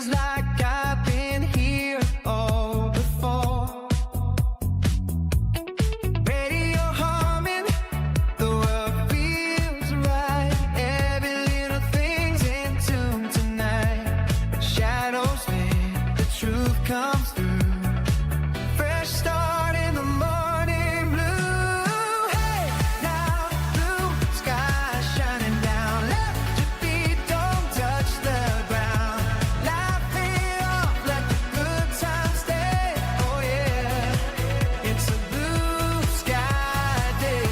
feels like I've been here all before. Radio humming, the world feels right. Every little thing's in tune tonight. Shadows fade, the truth comes through. Fresh start in the morning blue. Hey, now blue sky shining down. Let your feet don't touch the ground. Life it off, let the good times stay. Oh yeah, it's a blue sky day.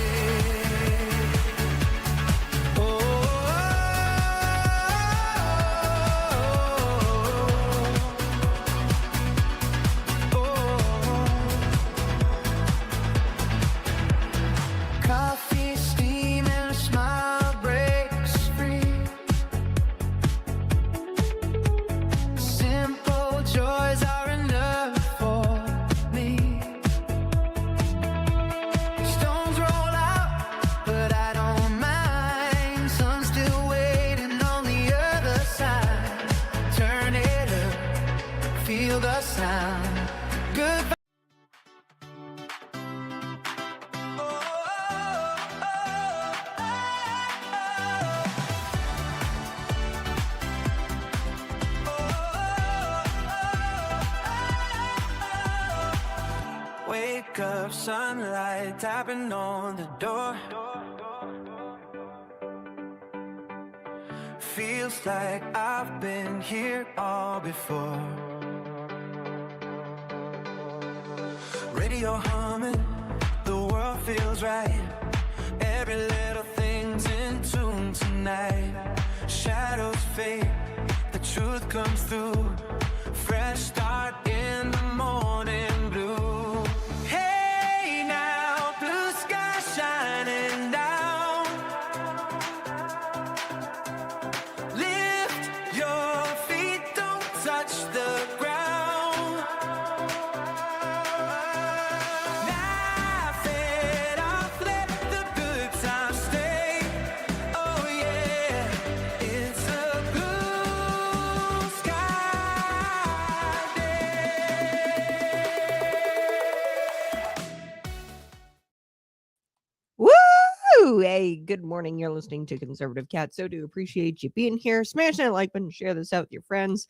Coffee steaming, a smile breaks free. Simple joys are enough for me. Stones roll out, but I don't mind. Sun's still waiting on the other side. Turn it up, feel the sound. Good. Wake up, sunlight tapping on the door. Feels like I've been here all before. Radio humming, the world feels right. Every little thing's in tune tonight. Shadows fade, the truth comes through. Fresh start in the morning blue. Hey now, blue sky shining down. Lift your feet, don't touch the ground. Laugh it off, let the good times stay. Oh yeah, it's a blue sky day. Woo! Hey, good morning. You're listening to Conservative Cat. So do appreciate you being here. Smash that like button, share this out with your friends.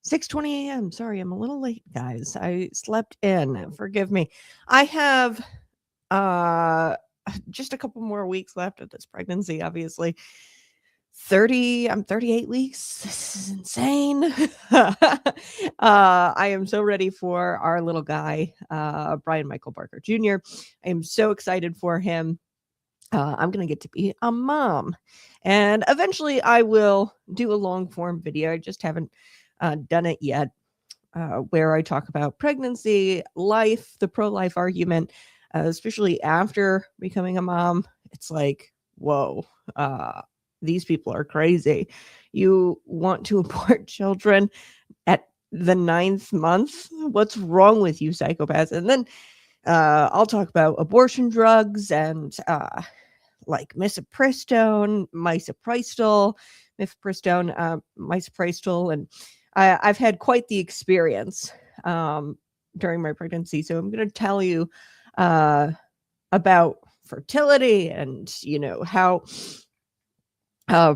6:20 a.m. Sorry, I'm a little late, guys. I slept in. Forgive me. I have just a couple more weeks left of this pregnancy, obviously. I'm 38 weeks. This is insane. I am so ready for our little guy, Brian Michael Barker Jr. I am so excited for him. I'm going to get to be a mom. And eventually I will do a long form video. I just haven't done it yet, where I talk about pregnancy, life, the pro-life argument, especially after becoming a mom. It's like, whoa, these people are crazy. You want to abort children at the 9th month? What's wrong with you, psychopaths? And then I'll talk about abortion drugs and like misoprostol, and I've had quite the experience during my pregnancy. So I'm going to tell you about fertility and, how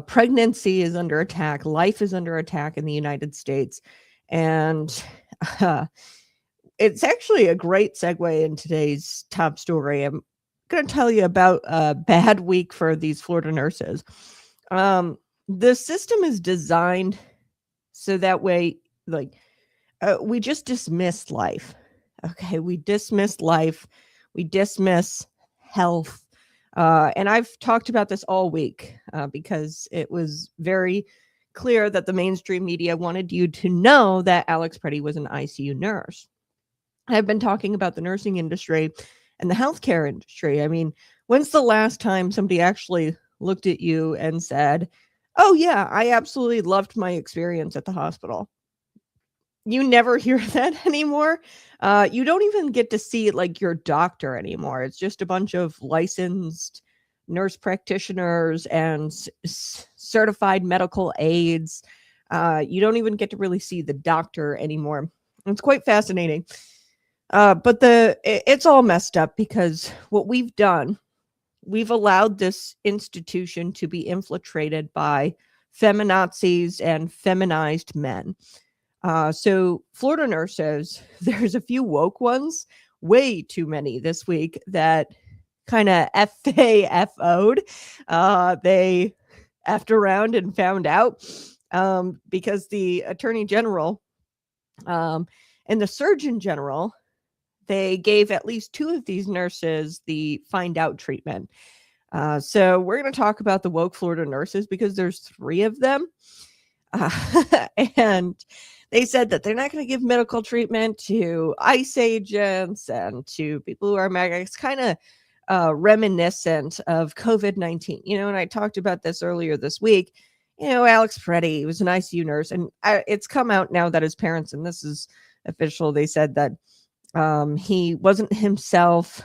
pregnancy is under attack. Life is under attack in the United States. And it's actually a great segue in today's top story. I'm going to tell you about a bad week for these Florida nurses. The system is designed so that way, we just dismiss life. Okay, we dismiss life. We dismiss health. And I've talked about this all week because it was very clear that the mainstream media wanted you to know that Alex Preddy was an ICU nurse. I've been talking about the nursing industry and the healthcare industry. I mean, when's the last time somebody actually looked at you and said, oh yeah, I absolutely loved my experience at the hospital? You never hear that anymore. You don't even get to see your doctor anymore. It's just a bunch of licensed nurse practitioners and certified medical aides You don't even get to really see the doctor anymore. It's quite fascinating. But it's all messed up because what we've done, we've allowed this institution to be infiltrated by feminazis and feminized men. So Florida nurses, there's a few woke ones, way too many this week that kind of FAFO'd. They effed around and found out because the attorney general and the surgeon general, they gave at least 2 of these nurses the find out treatment. So we're going to talk about the woke Florida nurses because there's 3 of them. And they said that they're not going to give medical treatment to ICE agents and to people who are MAGA. It's kind of reminiscent of COVID-19, and I talked about this earlier this week. Alex Preddy was an ICU nurse, and it's come out now that his parents, and this is official, they said that he wasn't himself.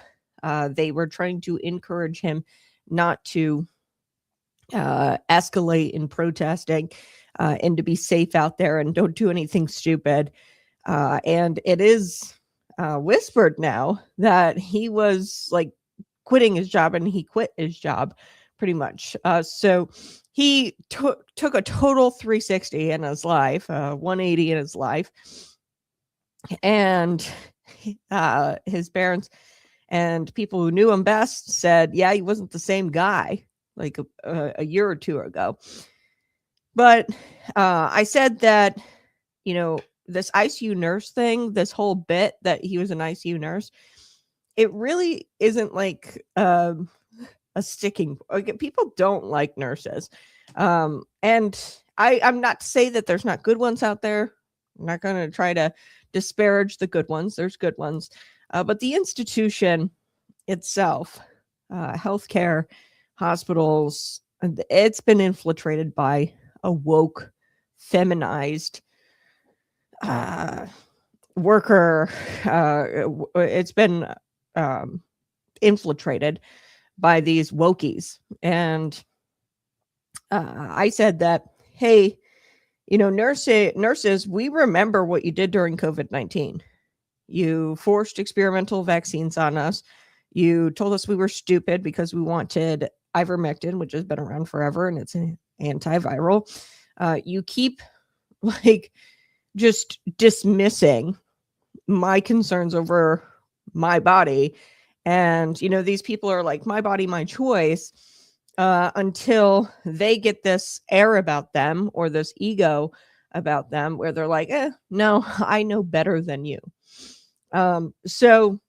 They were trying to encourage him not to escalate in protesting and to be safe out there and don't do anything stupid. And it is whispered now that he was like quitting his job, and he quit his job pretty much. So he took a total 360 in his life, 180 in his life. And his parents and people who knew him best said, yeah, he wasn't the same guy like a year or 2 ago. But I said that, this ICU nurse thing, this whole bit that he was an ICU nurse, it really isn't like a sticking. Like, people don't like nurses. And I'm not to say that there's not good ones out there. I'm not going to try to disparage the good ones. There's good ones. But the institution itself, healthcare, hospitals, it's been infiltrated by a woke, feminized worker. It's been infiltrated by these wokies. And I said that, hey, nurses, we remember what you did during COVID-19. You forced experimental vaccines on us. You told us we were stupid because we wanted ivermectin, which has been around forever, and it's an antiviral. You keep just dismissing my concerns over my body. And, these people are like, my body, my choice, until they get this air about them or this ego about them where they're like, no, I know better than you. So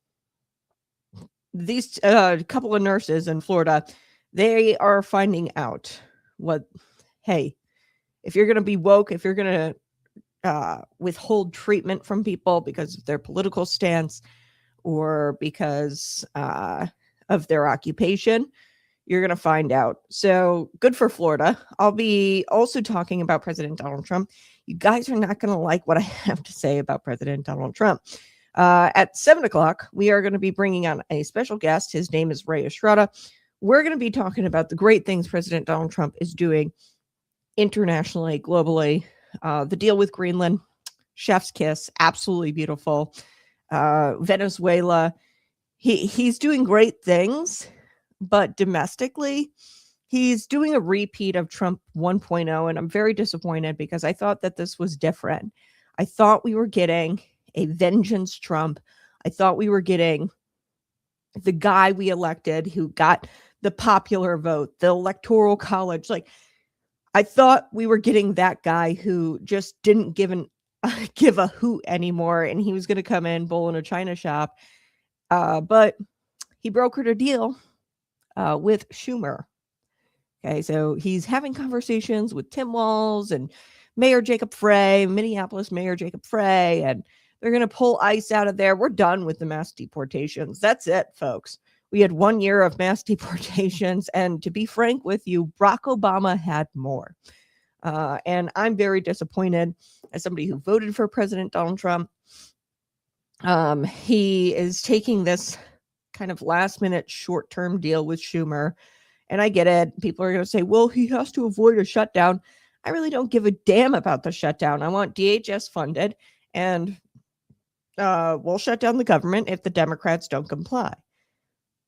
these couple of nurses in Florida, they are finding out hey, if you're going to be woke, if you're going to withhold treatment from people because of their political stance or because of their occupation, you're going to find out. So good for Florida. I'll be also talking about President Donald Trump. You guys are not going to like what I have to say about President Donald Trump. At 7:00, we are going to be bringing on a special guest. His name is Ray Estrada. We're going to be talking about the great things President Donald Trump is doing internationally, globally. The deal with Greenland, chef's kiss, absolutely beautiful. Venezuela, he's doing great things, but domestically, he's doing a repeat of Trump 1.0, and I'm very disappointed because I thought that this was different. I thought we were getting a vengeance Trump. I thought we were getting the guy we elected who got the popular vote, the electoral college. Like, I thought we were getting that guy who just didn't give a hoot anymore, and he was going to come in, bowl in a china shop. But he brokered a deal with Schumer. Okay, so he's having conversations with Tim Walz and Mayor Jacob Frey, Minneapolis Mayor Jacob Frey, and they're going to pull ICE out of there. We're done with the mass deportations. That's it, folks. We had 1 year of mass deportations, and to be frank with you, Barack Obama had more. And I'm very disappointed as somebody who voted for President Donald Trump. He is taking this kind of last-minute short-term deal with Schumer, and I get it. People are going to say, well, he has to avoid a shutdown. I really don't give a damn about the shutdown. I want DHS funded, and we'll shut down the government if the Democrats don't comply.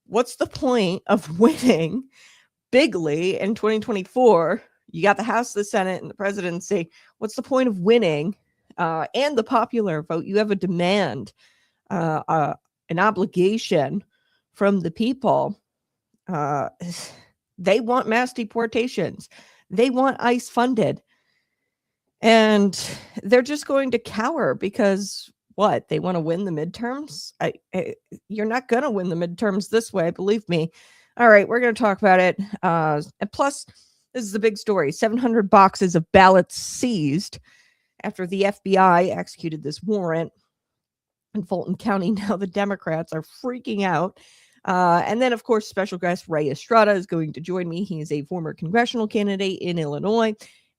What's the point of winning bigly in 2024? You got the House, the Senate, and the presidency. What's the point of winning and the popular vote? You have a demand, an obligation from the people. They want mass deportations. They want ICE funded. And they're just going to cower because what? They want to win the midterms? You're not going to win the midterms this way, believe me. All right, we're going to talk about it. And plus, this is the big story. 700 boxes of ballots seized after the FBI executed this warrant in Fulton County. Now the Democrats are freaking out. And then, of course, special guest Ray Estrada is going to join me. He is a former congressional candidate in Illinois.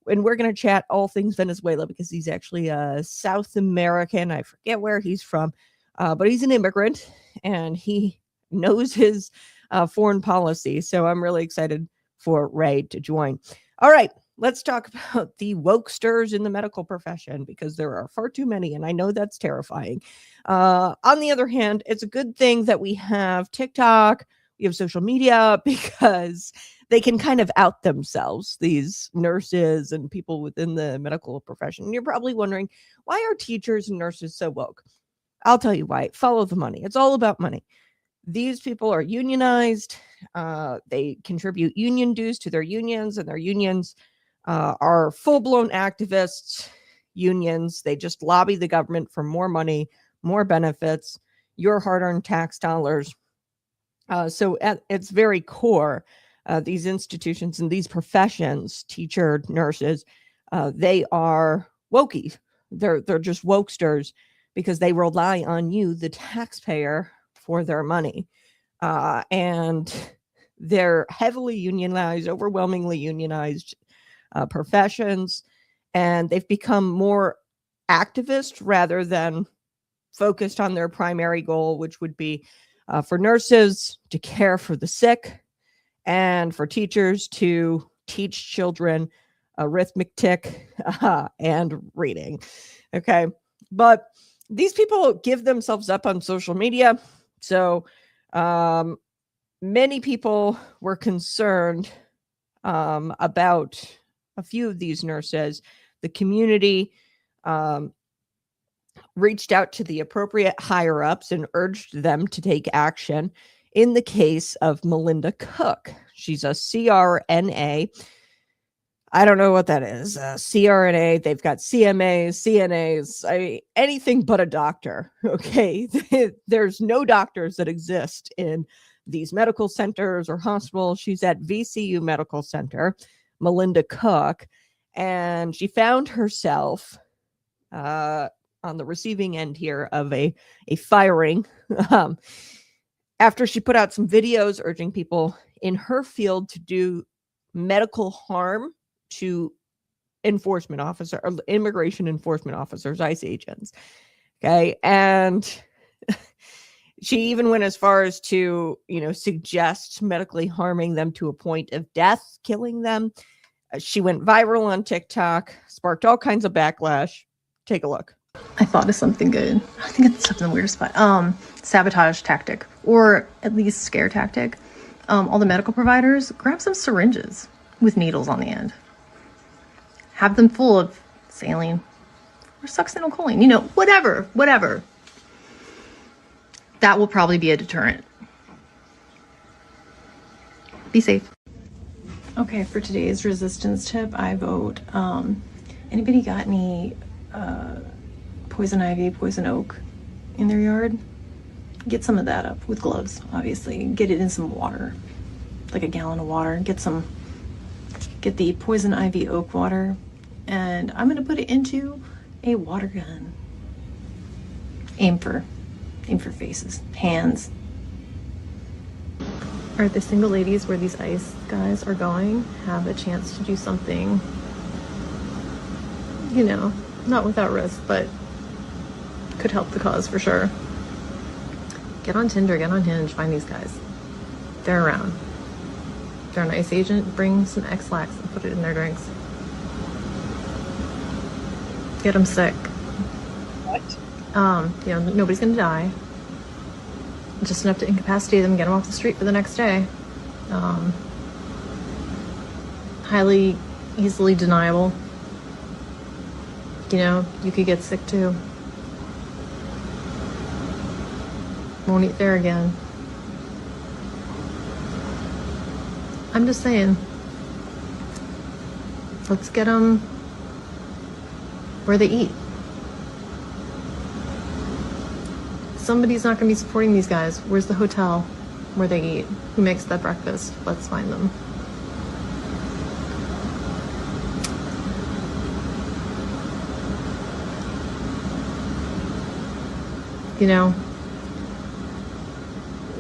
And we're going to chat all things Venezuela because he's actually a South American. I forget where he's from, but he's an immigrant and he knows his foreign policy. So I'm really excited for Ray to join. All right, let's talk about the wokesters in the medical profession because there are far too many, and I know that's terrifying. On the other hand, it's a good thing that we have TikTok, we have social media, because they can kind of out themselves, these nurses and people within the medical profession. And you're probably wondering, why are teachers and nurses so woke? I'll tell you why. Follow the money. It's all about money. These people are unionized. They contribute union dues to their unions, and their unions are full-blown activists unions. They just lobby the government for more money, more benefits, your hard-earned tax dollars. So at its very core, these institutions and these professions, teacher, nurses, they are wokies. They're just wokesters because they rely on you, the taxpayer, for their money. And they're heavily unionized, overwhelmingly unionized professions, and they've become more activist rather than focused on their primary goal, which would be for nurses to care for the sick and for teachers to teach children arithmetic and reading. Okay. But these people give themselves up on social media. So many people were concerned about a few of these nurses. The community reached out to the appropriate higher ups and urged them to take action in the case of Melinda Cook. She's a CRNA. I don't know what that is. CRNA, they've got CMAs, CNAs, anything but a doctor. Okay. There's no doctors that exist in these medical centers or hospitals. She's at VCU Medical Center, Melinda Cook, and she found herself on the receiving end here of a firing after she put out some videos urging people in her field to do medical harm to enforcement officer or immigration enforcement officers, ICE agents. Okay. And she even went as far as to, suggest medically harming them to a point of death, killing them. She went viral on TikTok, sparked all kinds of backlash. Take a look. I thought of something good. I think it's something weird spot. Sabotage tactic, or at least scare tactic. All the medical providers, grab some syringes with needles on the end. Have them full of saline or succinylcholine, whatever. That will probably be a deterrent. Be safe. Okay, for today's resistance tip, I vote, anybody got any poison ivy, poison oak in their yard? Get some of that up with gloves, obviously. Get it in some water, like a gallon of water. Get the poison ivy oak water, and I'm gonna put it into a water gun. Aim for faces, hands. All right, the single ladies where these ICE guys are going have a chance to do something, not without risk, but could help the cause for sure. Get on Tinder, get on Hinge, find these guys. They're around. If they're an ICE agent, bring some X-Lax and put it in their drinks. Get them sick. What? Nobody's gonna die. Just enough to incapacitate them, get them off the street for the next day. Highly easily deniable. You could get sick too. Won't eat there again. I'm just saying, let's get them where they eat. Somebody's not going to be supporting these guys. Where's the hotel where they eat? Who makes that breakfast? Let's find them.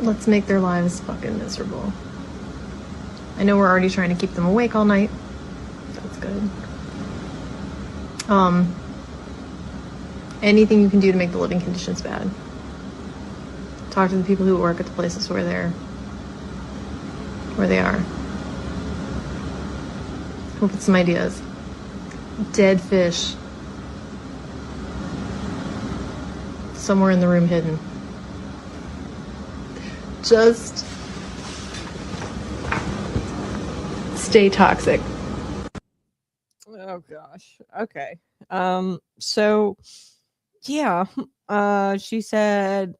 Let's make their lives fucking miserable. I know we're already trying to keep them awake all night. That's good. Anything you can do to make the living conditions bad. Talk to the people who work at the places where they are. Come up with some ideas. Dead fish. Somewhere in the room hidden. Just stay toxic. Oh gosh. Okay. So yeah, she said,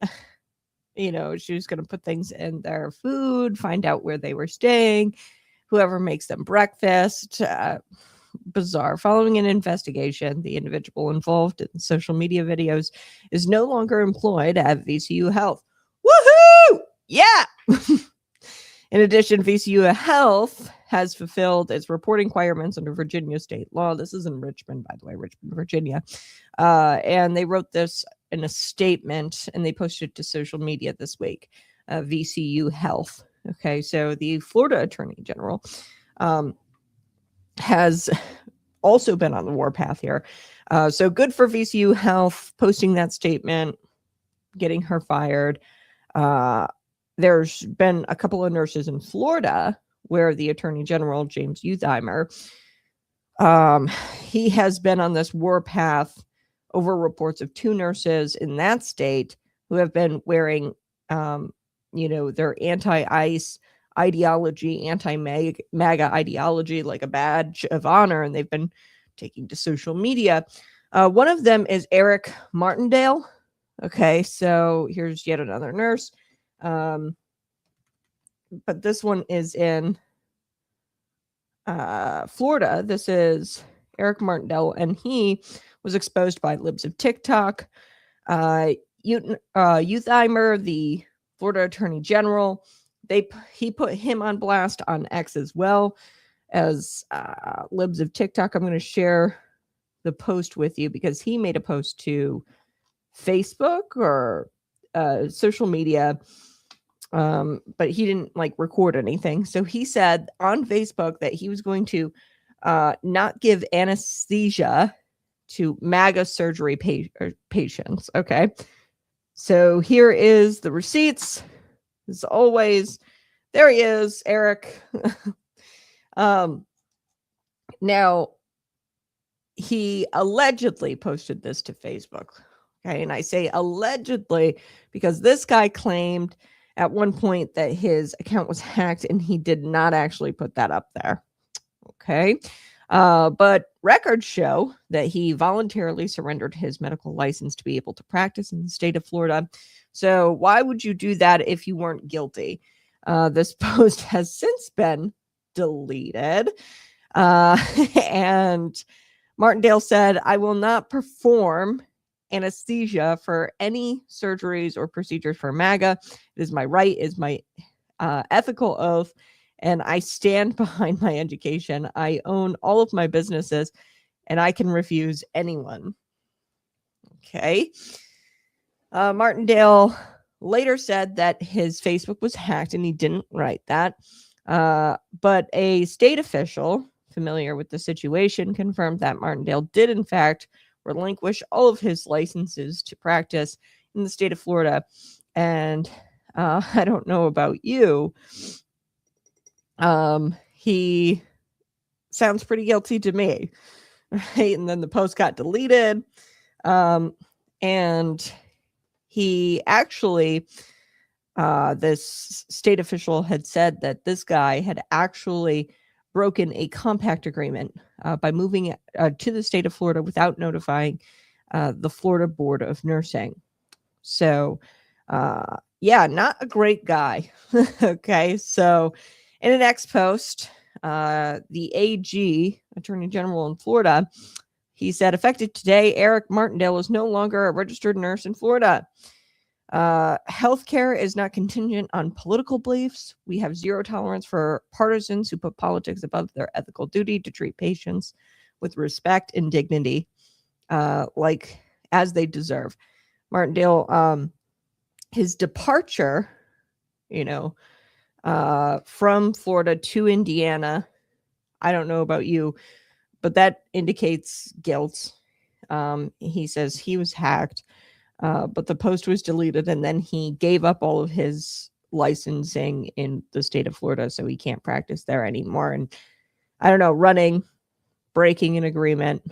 she was going to put things in their food, find out where they were staying, whoever makes them breakfast. Bizarre. Following an investigation, the individual involved in social media videos is no longer employed at VCU Health. Woohoo! Yeah! In addition, VCU Health has fulfilled its reporting requirements under Virginia state law. This is in Richmond, by the way, Richmond, Virginia. And they wrote this in a statement and they posted it to social media this week. VCU Health. Okay, so the Florida Attorney General has also been on the warpath here. So good for VCU Health posting that statement, getting her fired. There's been a couple of nurses in Florida where the Attorney General, James Utheimer, he has been on this warpath over reports of 2 nurses in that state who have been wearing, their anti-ICE ideology, anti-MAGA ideology like a badge of honor, and they've been taking to social media. One of them is Eric Martindale. Okay, so here's yet another nurse. But this one is in Florida. This is Eric Martindale, and he was exposed by libs of TikTok. Utheimer, the Florida Attorney General, he put him on blast on X as well as libs of TikTok. I'm going to share the post with you because he made a post to Facebook or social media, but he didn't record anything. So he said on Facebook that he was going to not give anesthesia to MAGA surgery patients. Okay. So here is the receipts. As always, there he is, Eric. Now, he allegedly posted this to Facebook. Okay, and I say allegedly because this guy claimed at one point that his account was hacked and he did not actually put that up there. Okay. But records show that he voluntarily surrendered his medical license to be able to practice in the state of Florida. So why would you do that if you weren't guilty? This post has since been deleted. And Martindale said, I will not perform anesthesia for any surgeries or procedures for MAGA. It is my right, it is my ethical oath, and I stand behind my education. I own all of my businesses, and I can refuse anyone. Okay. Martindale later said that his Facebook was hacked, and he didn't write that. But a state official familiar with the situation confirmed that Martindale did, in fact, relinquish all of his licenses to practice in the state of Florida. And I don't know about you. He sounds pretty guilty to me. right? And then the post got deleted. And he actually, this state official had said that this guy had actually broken a compact agreement by moving to the state of Florida without notifying the Florida Board of Nursing. So, yeah, not a great guy. Okay, so in an X post, the AG, Attorney General in Florida, he said, effective today, Eric Martindale is no longer a registered nurse in Florida. Healthcare is not contingent on political beliefs. We have zero tolerance for partisans who put politics above their ethical duty to treat patients with respect and dignity, like as they deserve. Martindale, his departure, from Florida to Indiana, I don't know about you, but that indicates guilt. He says he was hacked, but the post was deleted, and then he gave up all of his licensing in the state of Florida, so he can't practice there anymore. And I don't know, breaking an agreement.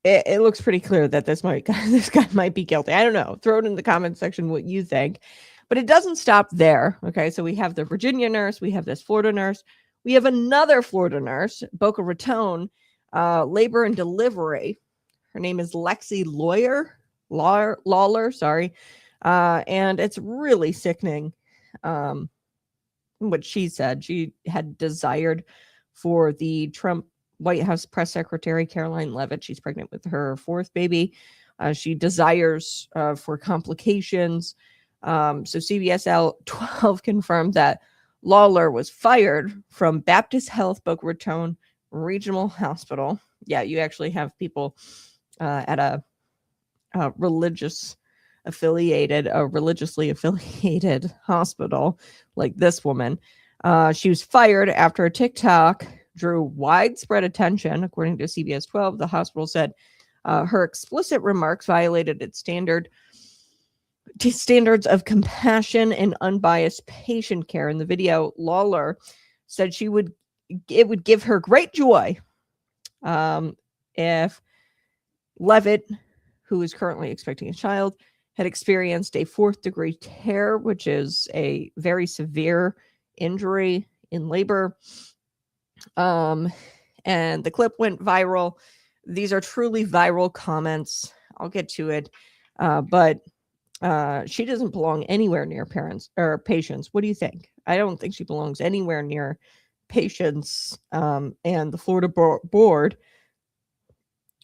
It looks pretty clear that this guy might be guilty. I don't know. Throw it in the comment section what you think. But it doesn't stop there. Okay, so we have the Virginia nurse, we have this Florida nurse, we have another Florida nurse, Boca Raton, labor and delivery. Her name is Lexi Lawler, sorry. And it's really sickening what she said. She had desired for the Trump White House press secretary, Caroline Leavitt. She's pregnant with her fourth baby. She desires for complications. So CBS 12 confirmed that Lawler was fired from Baptist Health Boca Raton Regional Hospital. Yeah, you actually have people at a religiously affiliated hospital like this woman. She was fired after a TikTok drew widespread attention. According to CBS 12, the hospital said her explicit remarks violated its standards of compassion and unbiased patient care. In the video, Lawler said it would give her great joy if Leavitt, who is currently expecting a child, had experienced a 4th-degree tear, which is a very severe injury in labor. And the clip went viral. These are truly viral comments. I'll get to it. But she doesn't belong anywhere near parents or patients. What do you think? I don't think she belongs anywhere near patients. And the Florida Board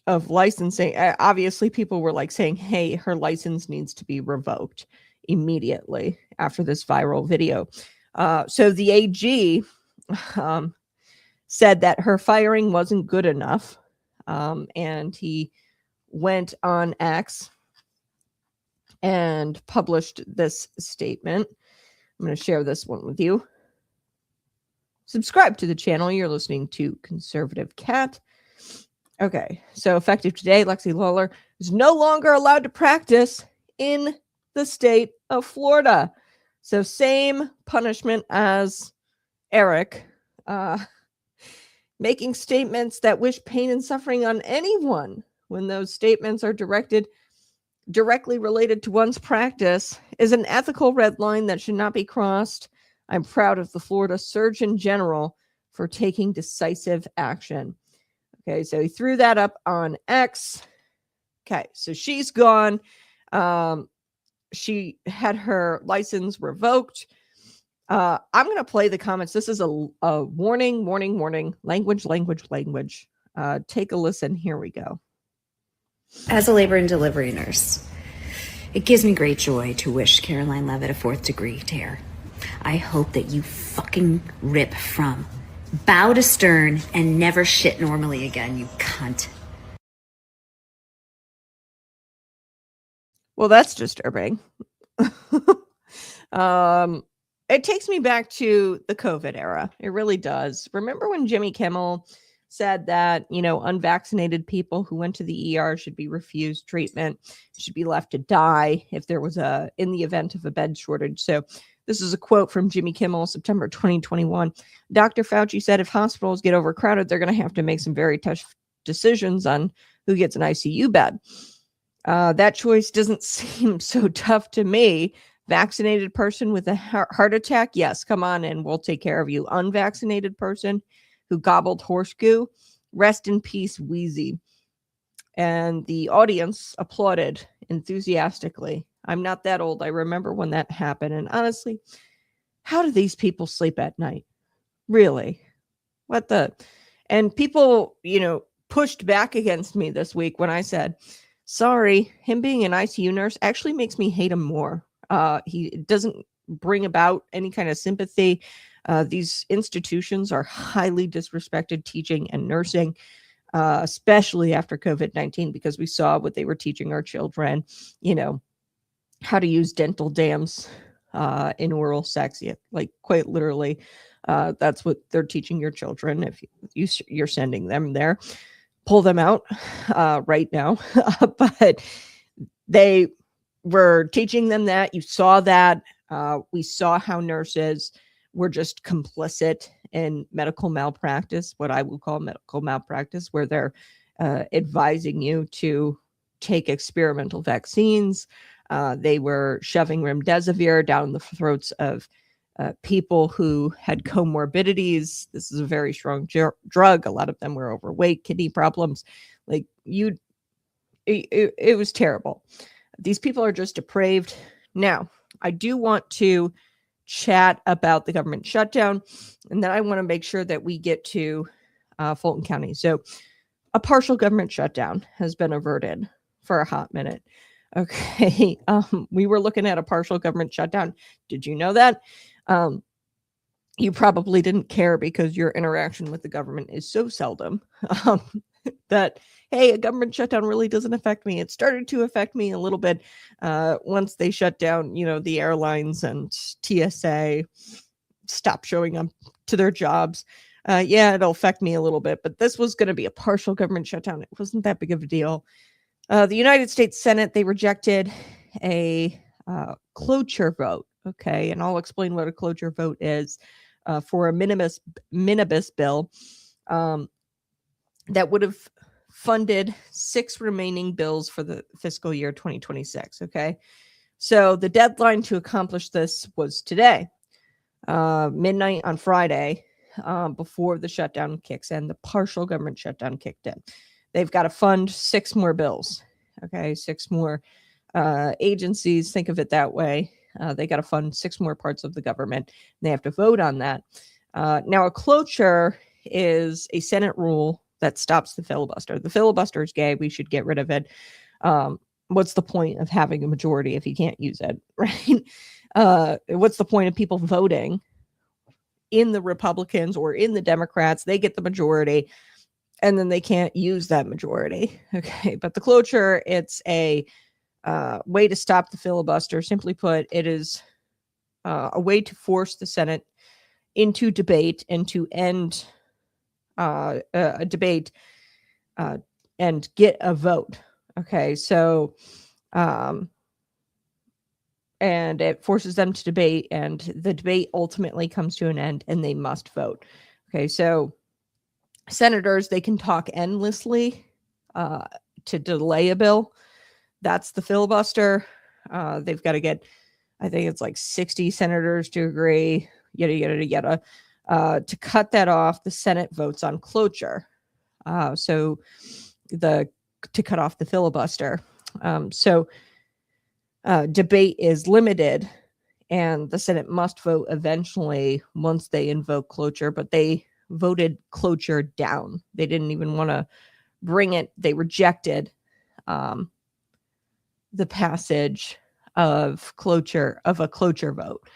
of Licensing, obviously people were like saying, hey, her license needs to be revoked immediately after this viral video. So the AG said that her firing wasn't good enough. And he went on X and published this statement. I'm going to share this one with you. Subscribe to the channel. You're listening to Conservative Cat. Okay, so effective today, Lexi Lawler is no longer allowed to practice in the state of Florida. So same punishment as Eric, making statements that wish pain and suffering on anyone when those statements are directly related to one's practice is an ethical red line that should not be crossed. I'm proud of the Florida Surgeon General for taking decisive action. Okay, so he threw that up on X. Okay, so she's gone. She had her license revoked. I'm going to play the comments. This is a warning, language. Take a listen. Here we go. As a labor and delivery nurse, it gives me great joy to wish Caroline Leavitt a 4th-degree tear. I hope that you fucking rip from bow to stern and never shit normally again, you cunt. Well, that's disturbing. It takes me back to the COVID era. It really does. Remember when Jimmy Kimmel said that, unvaccinated people who went to the ER should be refused treatment, should be left to die if there was in the event of a bed shortage. So This is a quote from Jimmy Kimmel, September 2021. Dr. Fauci said if hospitals get overcrowded, they're going to have to make some very tough decisions on who gets an ICU bed. That choice doesn't seem so tough to me. Vaccinated person with a heart attack, yes, come on in, we'll take care of you. Unvaccinated person who gobbled horse goo, rest in peace, Wheezy. And the audience applauded enthusiastically. I'm not that old. I remember when that happened. And honestly, how do these people sleep at night? Really? What the? And people, pushed back against me this week when I said, sorry, him being an ICU nurse actually makes me hate him more. He doesn't bring about any kind of sympathy. These institutions are highly disrespected, teaching and nursing, especially after COVID-19, because we saw what they were teaching our children, how to use dental dams in oral sex. Like quite literally, that's what they're teaching your children. If you're sending them there, pull them out right now. But they were teaching them that. You saw that. We saw how nurses were just complicit in medical malpractice, what I would call medical malpractice, where they're advising you to take experimental vaccines. They were shoving remdesivir down the throats of people who had comorbidities. This is a very strong drug. A lot of them were overweight, kidney problems. It was terrible. These people are just depraved. Now, I do want to chat about the government shutdown, and then I want to make sure that we get to Fulton County. So a partial government shutdown has been averted for a hot minute. Okay. We were looking at a partial government shutdown. Did you know that? You probably didn't care because your interaction with the government is so seldom that, hey, a government shutdown really doesn't affect me. It started to affect me a little bit once they shut down, the airlines and TSA stopped showing up to their jobs. Yeah, it'll affect me a little bit, but this was going to be a partial government shutdown. It wasn't that big of a deal. The United States Senate, they rejected a cloture vote. Okay, and I'll explain what a cloture vote is for a minibus bill that would have funded 6 remaining bills for the fiscal year 2026. Okay, so the deadline to accomplish this was today, midnight on Friday, before the shutdown kicks in. The partial government shutdown kicked in. They've got to fund 6 more bills. Okay, 6 more agencies. Think of it that way. They got to fund 6 more parts of the government. They have to vote on that. Now, a cloture is a Senate rule that stops the filibuster. The filibuster is gay. We should get rid of it. What's the point of having a majority if you can't use it, right? What's the point of people voting in the Republicans or in the Democrats? They get the majority, and then they can't use that majority. Okay, but the cloture, it's a way to stop the filibuster. Simply put, it is a way to force the Senate into debate and to end a debate and get a vote. Okay, so and it forces them to debate, and the debate ultimately comes to an end, and they must vote. Okay, so senators, they can talk endlessly to delay a bill. That's the filibuster. They've got to get, I think it's like 60 senators to agree, yada, yada, yada. To cut that off, the Senate votes on cloture. To cut off the filibuster. Debate is limited, and the Senate must vote eventually once they invoke cloture, but they voted cloture down. They didn't even want to bring it. They rejected the passage of a cloture vote.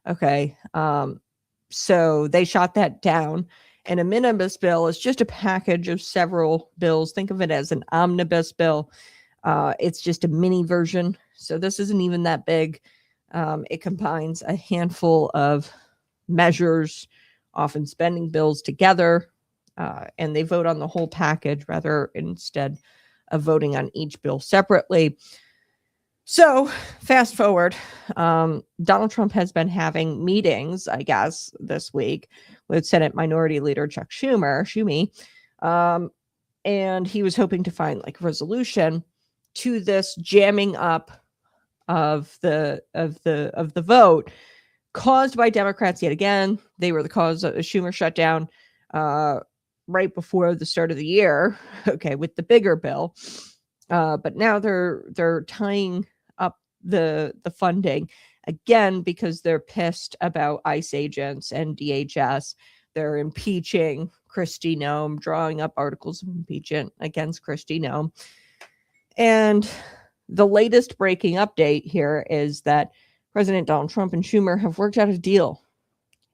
Okay. So they shot that down. And a minibus bill is just a package of several bills. Think of it as an omnibus bill. It's just a mini version. So this isn't even that big. It combines a handful of measures, often spending bills together, and they vote on the whole package rather instead of voting on each bill separately. So fast forward, Donald Trump has been having meetings, I guess, this week with Senate Minority Leader Chuck Schumer, and he was hoping to find like a resolution to this jamming up of the vote caused by Democrats yet again. They were the cause of the Schumer shutdown right before the start of the year, okay, with the bigger bill. But now they're tying up the funding again because they're pissed about ICE agents and DHS. They're impeaching Kristi Noem, drawing up articles of impeachment against Kristi Noem. And the latest breaking update here is that President Donald Trump and Schumer have worked out a deal.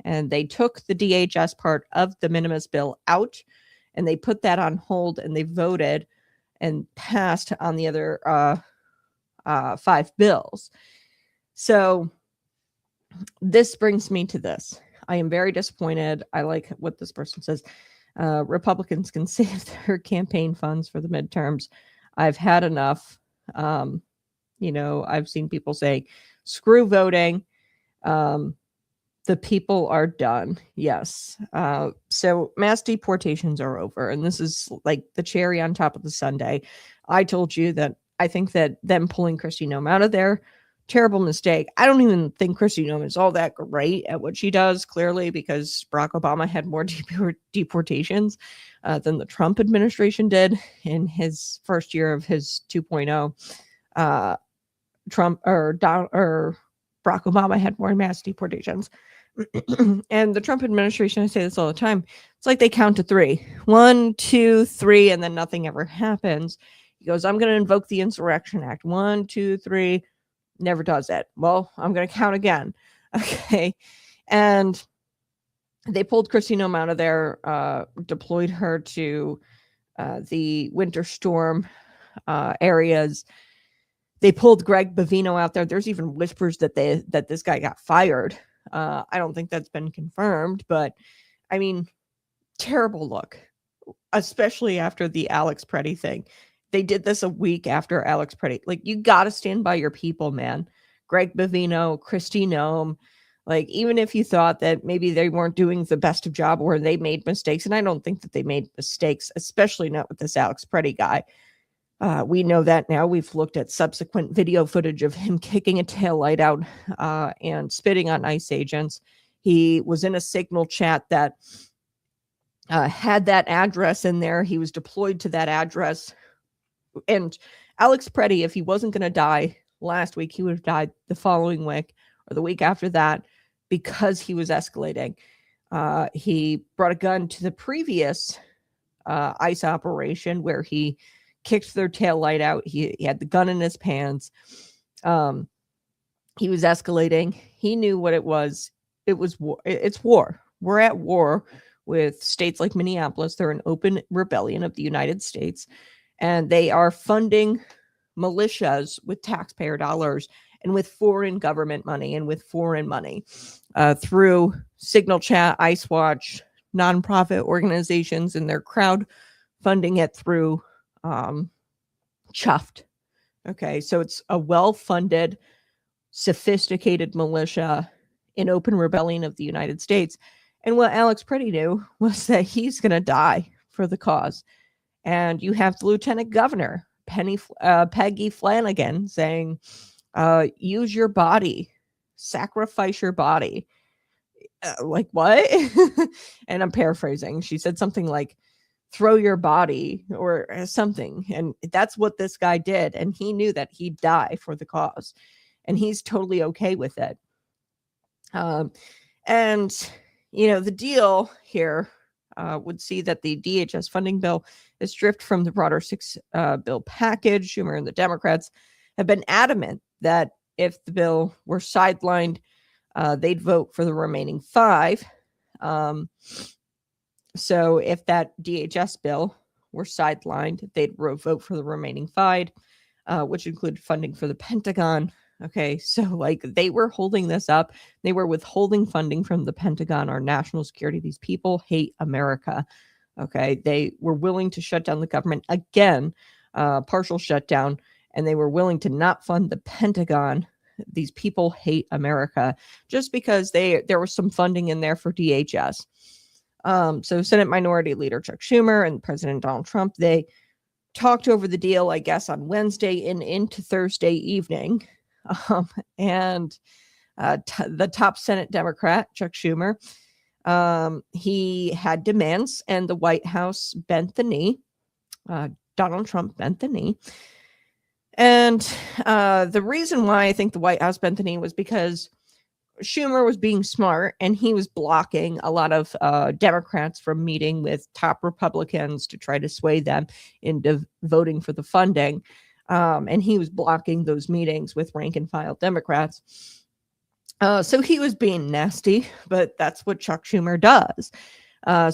And they took the DHS part of the minimus bill out, and they put that on hold, and they voted and passed on the other 5 bills. So this brings me to this. I am very disappointed. I like what this person says. Republicans can save their campaign funds for the midterms. I've had enough. I've seen people say, screw voting. The people are done. Yes. So mass deportations are over. And this is like the cherry on top of the sundae. I told you that I think that them pulling Kristi Noem out of there, terrible mistake. I don't even think Kristi Noem is all that great at what she does, clearly, because Barack Obama had more deportations than the Trump administration did in his first year of his 2.0. Barack Obama had more mass deportations. And the Trump administration, I say this all the time, it's like they count to 3. 1, 2, 3, and then nothing ever happens. He goes, I'm going to invoke the Insurrection Act. 1, 2, 3, never does it. Well, I'm going to count again. Okay. And they pulled Kristi Noem out of there, deployed her to the winter storm areas. They pulled Greg Bovino out there. There's even whispers that this guy got fired. I don't think that's been confirmed, but I mean, terrible look, especially after the Alex Preddy thing. They did this a week after Alex Preddy. Like, you got to stand by your people, man. Greg Bovino, Kristi Noem, like, even if you thought that maybe they weren't doing the best of job or they made mistakes, and I don't think that they made mistakes, especially not with this Alex Preddy guy. We know that now. We've looked at subsequent video footage of him kicking a taillight out and spitting on ICE agents. He was in a signal chat that had that address in there. He was deployed to that address. And Alex Preddy, if he wasn't going to die last week, he would have died the following week or the week after that because he was escalating. He brought a gun to the previous ICE operation where he kicked their taillight out. He had the gun in his pants. He was escalating. He knew what it was. It was war. It's war. We're at war with states like Minneapolis. They're an open rebellion of the United States, and they are funding militias with taxpayer dollars and with foreign government money and with foreign money through Signal Chat, ICE Watch, nonprofit organizations, and they're crowdfunding it through Chuffed. Okay, so it's a well-funded, sophisticated militia in open rebellion of the United States. And what Alex Preddy knew was that he's going to die for the cause. And you have the lieutenant governor, Peggy Flanagan, saying, use your body, sacrifice your body. Like, what? And I'm paraphrasing. She said something like, throw your body or something. And that's what this guy did. And he knew that he'd die for the cause. And he's totally okay with it. And, the deal here would see that the DHS funding bill is stripped from the broader 6 bill package. Schumer and the Democrats have been adamant that if the bill were sidelined, they'd vote for the remaining 5. So if that DHS bill were sidelined, they'd vote for the remaining 5, which included funding for the Pentagon. Okay, so like they were holding this up. They were withholding funding from the Pentagon or national security. These people hate America. Okay, they were willing to shut down the government again, partial shutdown, and they were willing to not fund the Pentagon. These people hate America just because there was some funding in there for DHS. So Senate Minority Leader Chuck Schumer and President Donald Trump, they talked over the deal, I guess, on Wednesday and into Thursday evening. And the top Senate Democrat, Chuck Schumer, he had demands, and the White House bent the knee. Donald Trump bent the knee. And the reason why I think the White House bent the knee was because Schumer was being smart, and he was blocking a lot of Democrats from meeting with top Republicans to try to sway them into voting for the funding. And he was blocking those meetings with rank and file Democrats. So he was being nasty, but that's what Chuck Schumer does.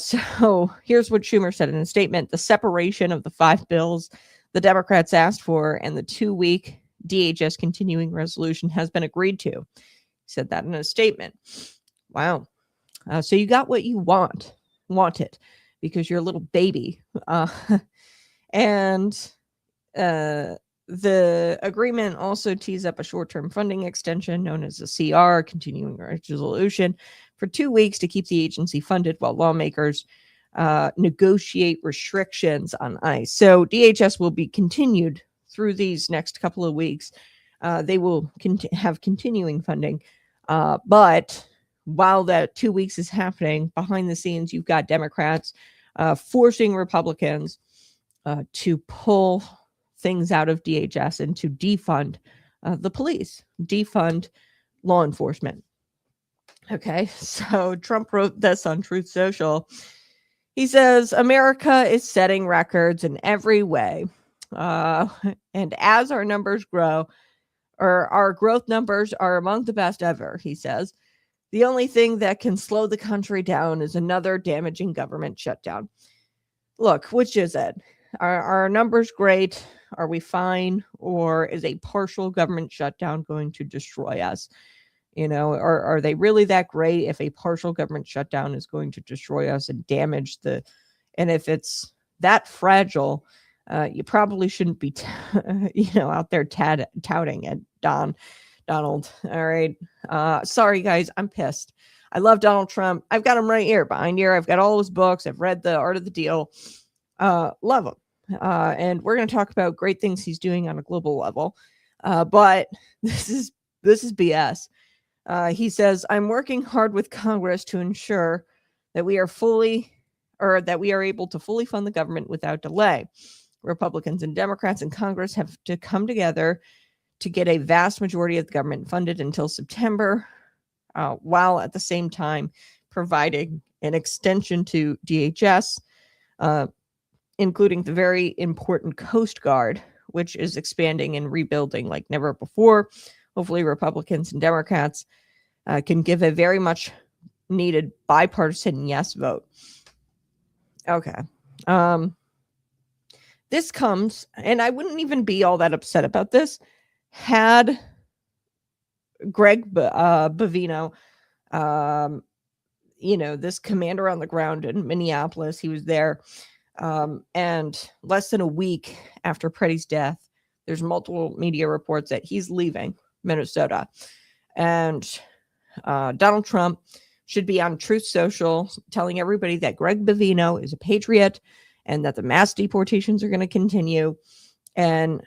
So here's what Schumer said in a statement: the separation of the 5 bills the Democrats asked for and the 2-week DHS continuing resolution has been agreed to. He said that in a statement. Wow. So you got what you wanted, because you're a little baby. And the agreement also tees up a short-term funding extension known as a CR, continuing resolution, for 2 weeks to keep the agency funded while lawmakers negotiate restrictions on ICE. So DHS will be continued through these next couple of weeks. They will have continuing funding. But while that 2 weeks is happening, behind the scenes, you've got Democrats forcing Republicans to pull things out of DHS and to defund the police, defund law enforcement. Okay, so Trump wrote this on Truth Social. He says, America is setting records in every way. And as our numbers grow, or our growth numbers are among the best ever, he says, the only thing that can slow the country down is another damaging government shutdown. Look, which is it? Are our numbers great? Are we fine? Or is a partial government shutdown going to destroy us? You know, are they really that great if a partial government shutdown is going to destroy us and damage and if it's that fragile, you probably shouldn't be, out there touting it, Donald. All right. Sorry, guys. I'm pissed. I love Donald Trump. I've got him right here behind here. I've got all his books. I've read The Art of the Deal. Love him. And we're going to talk about great things he's doing on a global level. But this is BS. He says, I'm working hard with Congress to ensure that we are able to fully fund the government without delay. Republicans and Democrats in Congress have to come together to get a vast majority of the government funded until September, while at the same time providing an extension to DHS, including the very important Coast Guard, which is expanding and rebuilding like never before. Hopefully Republicans and Democrats can give a very much needed bipartisan yes vote. Okay. This comes, and I wouldn't even be all that upset about this had Greg Bavino, this commander on the ground in Minneapolis, he was there. And less than a week after Freddie's death, there's multiple media reports that he's leaving Minnesota. And Donald Trump should be on Truth Social telling everybody that Greg Bavino is a patriot and that the mass deportations are going to continue. And,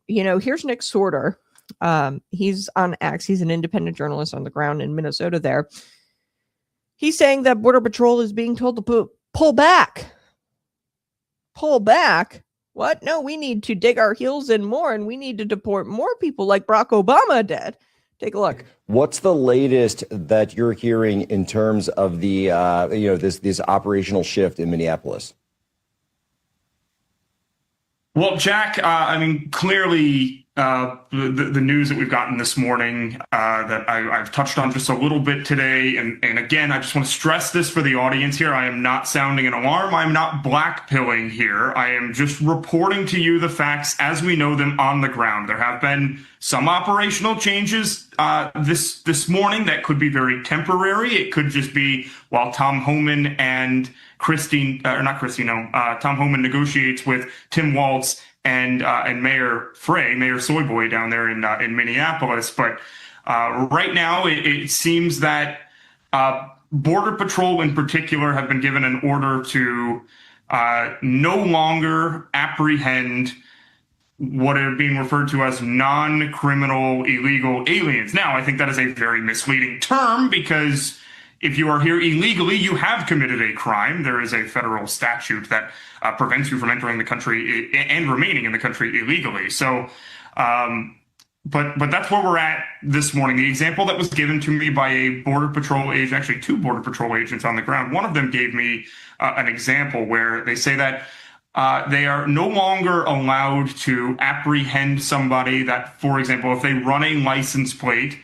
here's Nick Sorter. He's on X. He's an independent journalist on the ground in Minnesota there. He's saying that Border Patrol is being told to pull back. Pull back? What? No, we need to dig our heels in more, and we need to deport more people like Barack Obama did. Take a look. What's the latest that you're hearing in terms of the, this operational shift in Minneapolis? Well, Jack, clearly the news that we've gotten this morning that I've touched on just a little bit today. And again, I just want to stress this for the audience here. I am not sounding an alarm. I'm not blackpilling here. I am just reporting to you the facts as we know them on the ground. There have been some operational changes this morning that could be very temporary. It could just be while Tom Homan and Tom Homan negotiates with Tim Walz and Mayor Soyboy down there in Minneapolis. But right now, it seems that Border Patrol in particular have been given an order to no longer apprehend what are being referred to as non-criminal illegal aliens. Now, I think that is a very misleading term, because if you are here illegally, you have committed a crime. There is a federal statute that prevents you from entering the country and remaining in the country illegally. So, but that's where we're at this morning. The example that was given to me by a Border Patrol agent, actually two Border Patrol agents on the ground, one of them gave me an example where they say that they are no longer allowed to apprehend somebody that, for example, if they run a license plate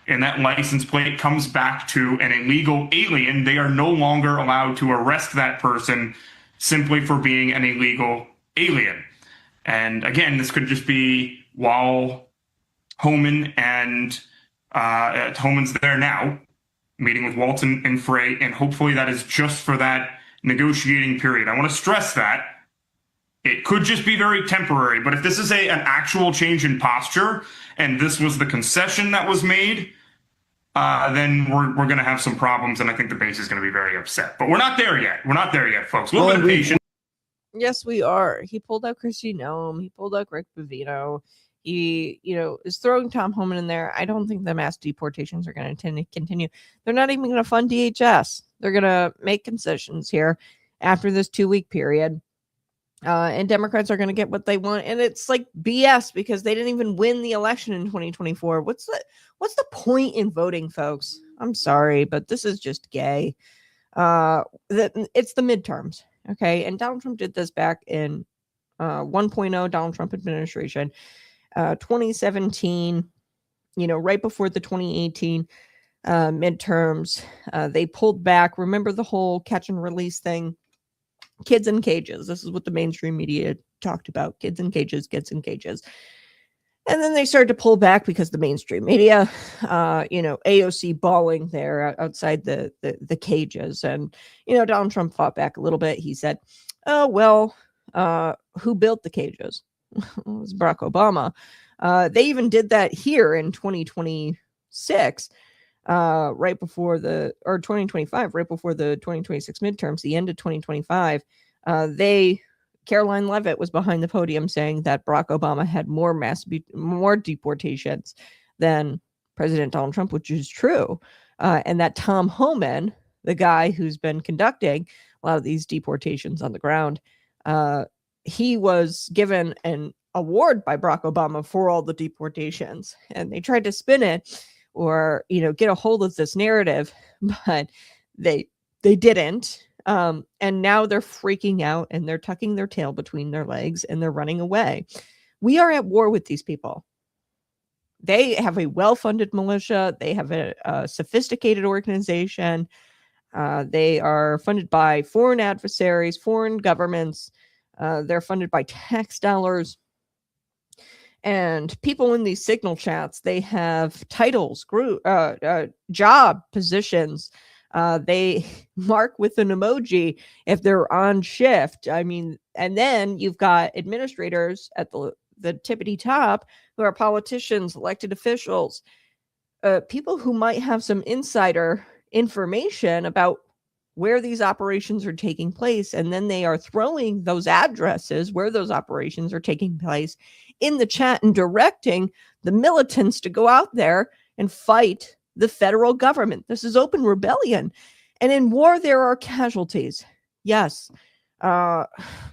and that license plate comes back to an illegal alien, they are no longer allowed to arrest that person simply for being an illegal alien. And again, this could just be while Homan and Homan's there now, meeting with Waltz and Frey, and hopefully that is just for that negotiating period. I want to stress that it could just be very temporary, but if this is an actual change in posture, and this was the concession that was made, then we're going to have some problems, and I think the base is going to be very upset. But we're not there yet. We're not there yet, folks. A little bit of patience. Yes, we are. He pulled out Kristi Noem. He pulled out Greg Bovino. He, is throwing Tom Homan in there. I don't think the mass deportations are going to continue. They're not even going to fund DHS. They're going to make concessions here after this 2-week period. And Democrats are going to get what they want. And it's like BS, because they didn't even win the election in 2024. What's the point in voting, folks? I'm sorry, but this is just gay. It's the midterms. Okay. And Donald Trump did this back in 1.0 Donald Trump administration, 2017, right before the 2018 midterms. They pulled back. Remember the whole catch and release thing? Kids in cages. This is what the mainstream media talked about. Kids in cages, kids in cages. And then they started to pull back because the mainstream media, AOC bawling there outside the cages. And, Donald Trump fought back a little bit. He said, oh, well, who built the cages? It was Barack Obama. They even did that here in 2026. Right before 2025, right before the 2026 midterms, the end of 2025, Caroline Leavitt was behind the podium saying that Barack Obama had more deportations than President Donald Trump, which is true. And that Tom Homan, the guy who's been conducting a lot of these deportations on the ground, he was given an award by Barack Obama for all the deportations. And they tried to spin it or, get a hold of this narrative, but they didn't. And now they're freaking out and they're tucking their tail between their legs and they're running away. We are at war with these people. They have a well-funded militia. They have a sophisticated organization. They are funded by foreign adversaries, foreign governments. They're funded by tax dollars. And people in these signal chats, they have titles, job positions. They mark with an emoji if they're on shift. I mean, and then you've got administrators at the tippity top who are politicians, elected officials, people who might have some insider information about where these operations are taking place. And then they are throwing those addresses where those operations are taking place in the chat and directing the militants to go out there and fight the federal government. This is open rebellion. And in war, there are casualties. Yes.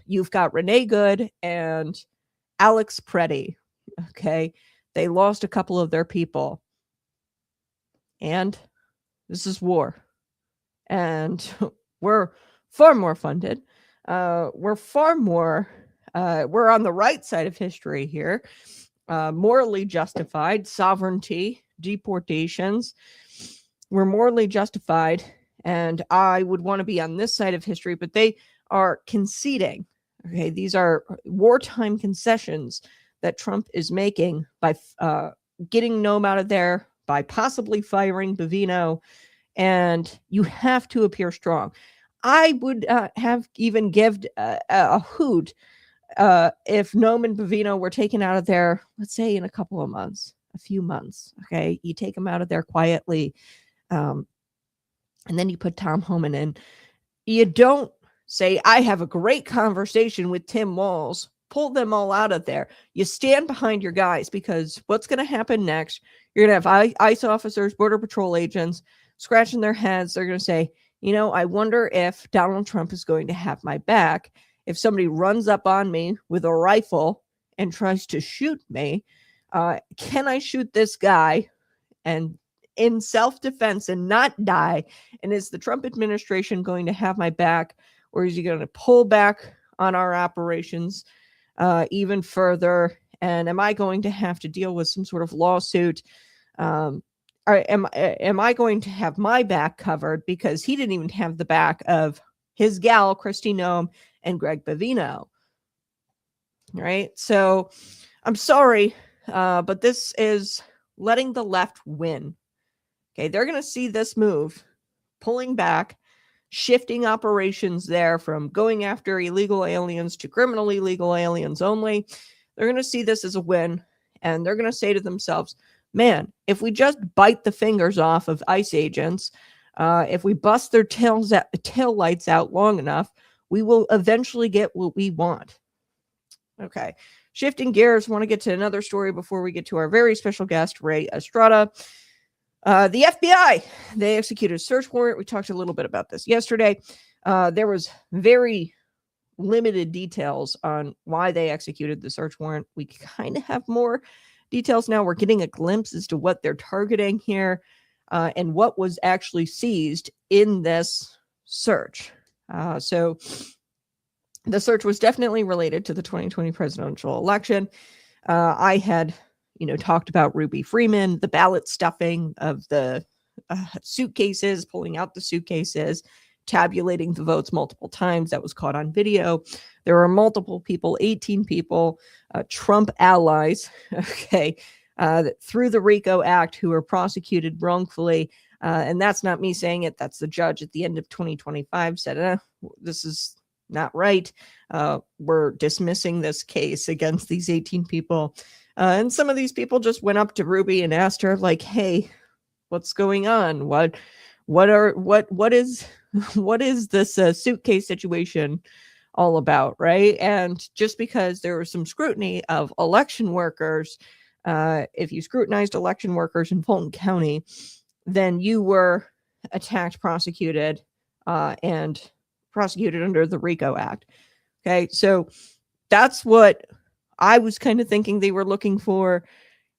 You've got Renee Good and Alex Preddy. Okay. They lost a couple of their people. And this is war. And we're far more funded. We're far more, we're on the right side of history here. Morally justified, sovereignty, deportations. We're morally justified. And I would want to be on this side of history, but they are conceding. Okay, these are wartime concessions that Trump is making by getting Noem out of there, by possibly firing Bovino, and you have to appear strong. I would have even given a hoot if Noam and Bavino were taken out of there, let's say in a few months, okay, you take them out of there quietly, and then you put Tom Homan in. You don't say, I have a great conversation with Tim Walz, pull them all out of there. You stand behind your guys, because what's going to happen next? You're going to have ICE officers, Border Patrol agents scratching their heads. They're going to say, I wonder if Donald Trump is going to have my back. If somebody runs up on me with a rifle and tries to shoot me, can I shoot this guy and in self-defense and not die? And is the Trump administration going to have my back, or is he going to pull back on our operations even further? And am I going to have to deal with some sort of lawsuit? Or am I going to have my back covered, because he didn't even have the back of his gal, Kristi Noem, and Greg Bavino? Right? So I'm sorry, but this is letting the left win. Okay, they're going to see this move, pulling back, shifting operations there from going after illegal aliens to criminal illegal aliens only. They're going to see this as a win, and they're going to say to themselves, man, if we just bite the fingers off of ICE agents, if we bust their tail lights out long enough, we will eventually get what we want. Okay, shifting gears, want to get to another story before we get to our very special guest, Ray Estrada. The FBI, they executed a search warrant. We talked a little bit about this yesterday. There was very limited details on why they executed the search warrant. We kind of have more details now. We're getting a glimpse as to what they're targeting here, and what was actually seized in this search. So the search was definitely related to the 2020 presidential election. I had talked about Ruby Freeman, the ballot stuffing of the suitcases, pulling out the suitcases, tabulating the votes multiple times. That was caught on video. There were multiple people, 18 people, Trump allies, okay, through the RICO Act, who were prosecuted wrongfully. And that's not me saying it. That's the judge at the end of 2025 said, this is not right. We're dismissing this case against these 18 people. And some of these people just went up to Ruby and asked her, like, hey, what's going on? What is this suitcase situation all about, right? And just because there was some scrutiny of election workers, if you scrutinized election workers in Fulton County, then you were attacked, prosecuted, and prosecuted under the RICO Act. Okay, so that's what I was kind of thinking they were looking for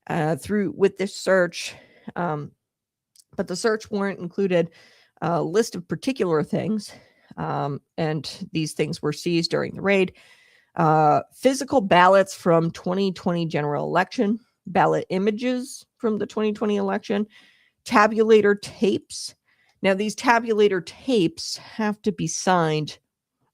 with this search. But the search warrant included a list of particular things, and these things were seized during the raid. Physical ballots from 2020 general election, ballot images from the 2020 election, tabulator tapes. Now, these tabulator tapes have to be signed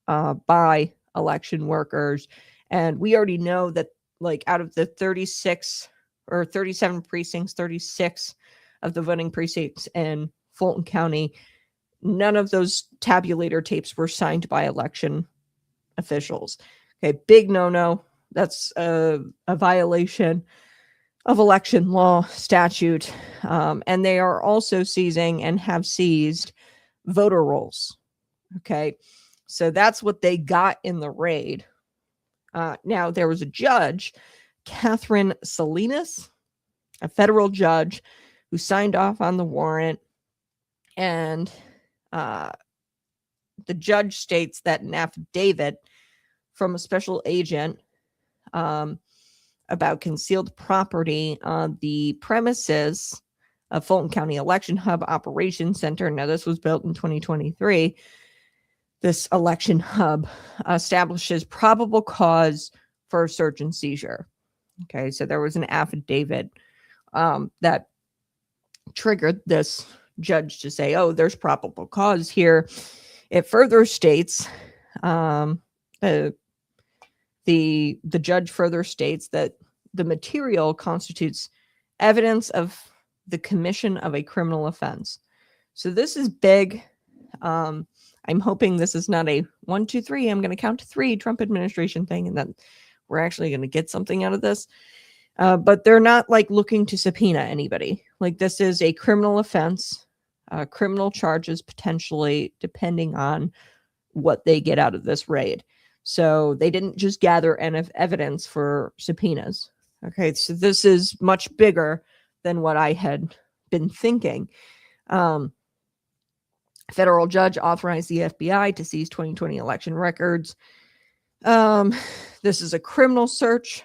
by election workers. And we already know that, like, out of the 36 or 37 precincts, 36 of the voting precincts in Fulton County, none of those tabulator tapes were signed by election officials. Okay, big no-no. That's a violation of election law statute. And they are also seizing and have seized voter rolls. Okay, so that's what they got in the raid. Now, there was a judge, Catherine Salinas, a federal judge, who signed off on the warrant. And the judge states that an affidavit from a special agent about concealed property on the premises of Fulton County Election Hub Operations Center. Now, this was built in 2023. This election hub establishes probable cause for a search and seizure. Okay, so there was an affidavit that triggered this judge to say, oh, there's probable cause here. It further states, the judge further states that the material constitutes evidence of the commission of a criminal offense. So this is big. I'm hoping this is not a 1, 2, 3, I'm going to count to 3 Trump administration thing, and then we're actually going to get something out of this. But they're not like looking to subpoena anybody. Like, this is a criminal offense, criminal charges potentially, depending on what they get out of this raid. So they didn't just gather evidence for subpoenas. Okay, so this is much bigger than what I had been thinking. Federal judge authorized the FBI to seize 2020 election records. This is a criminal search.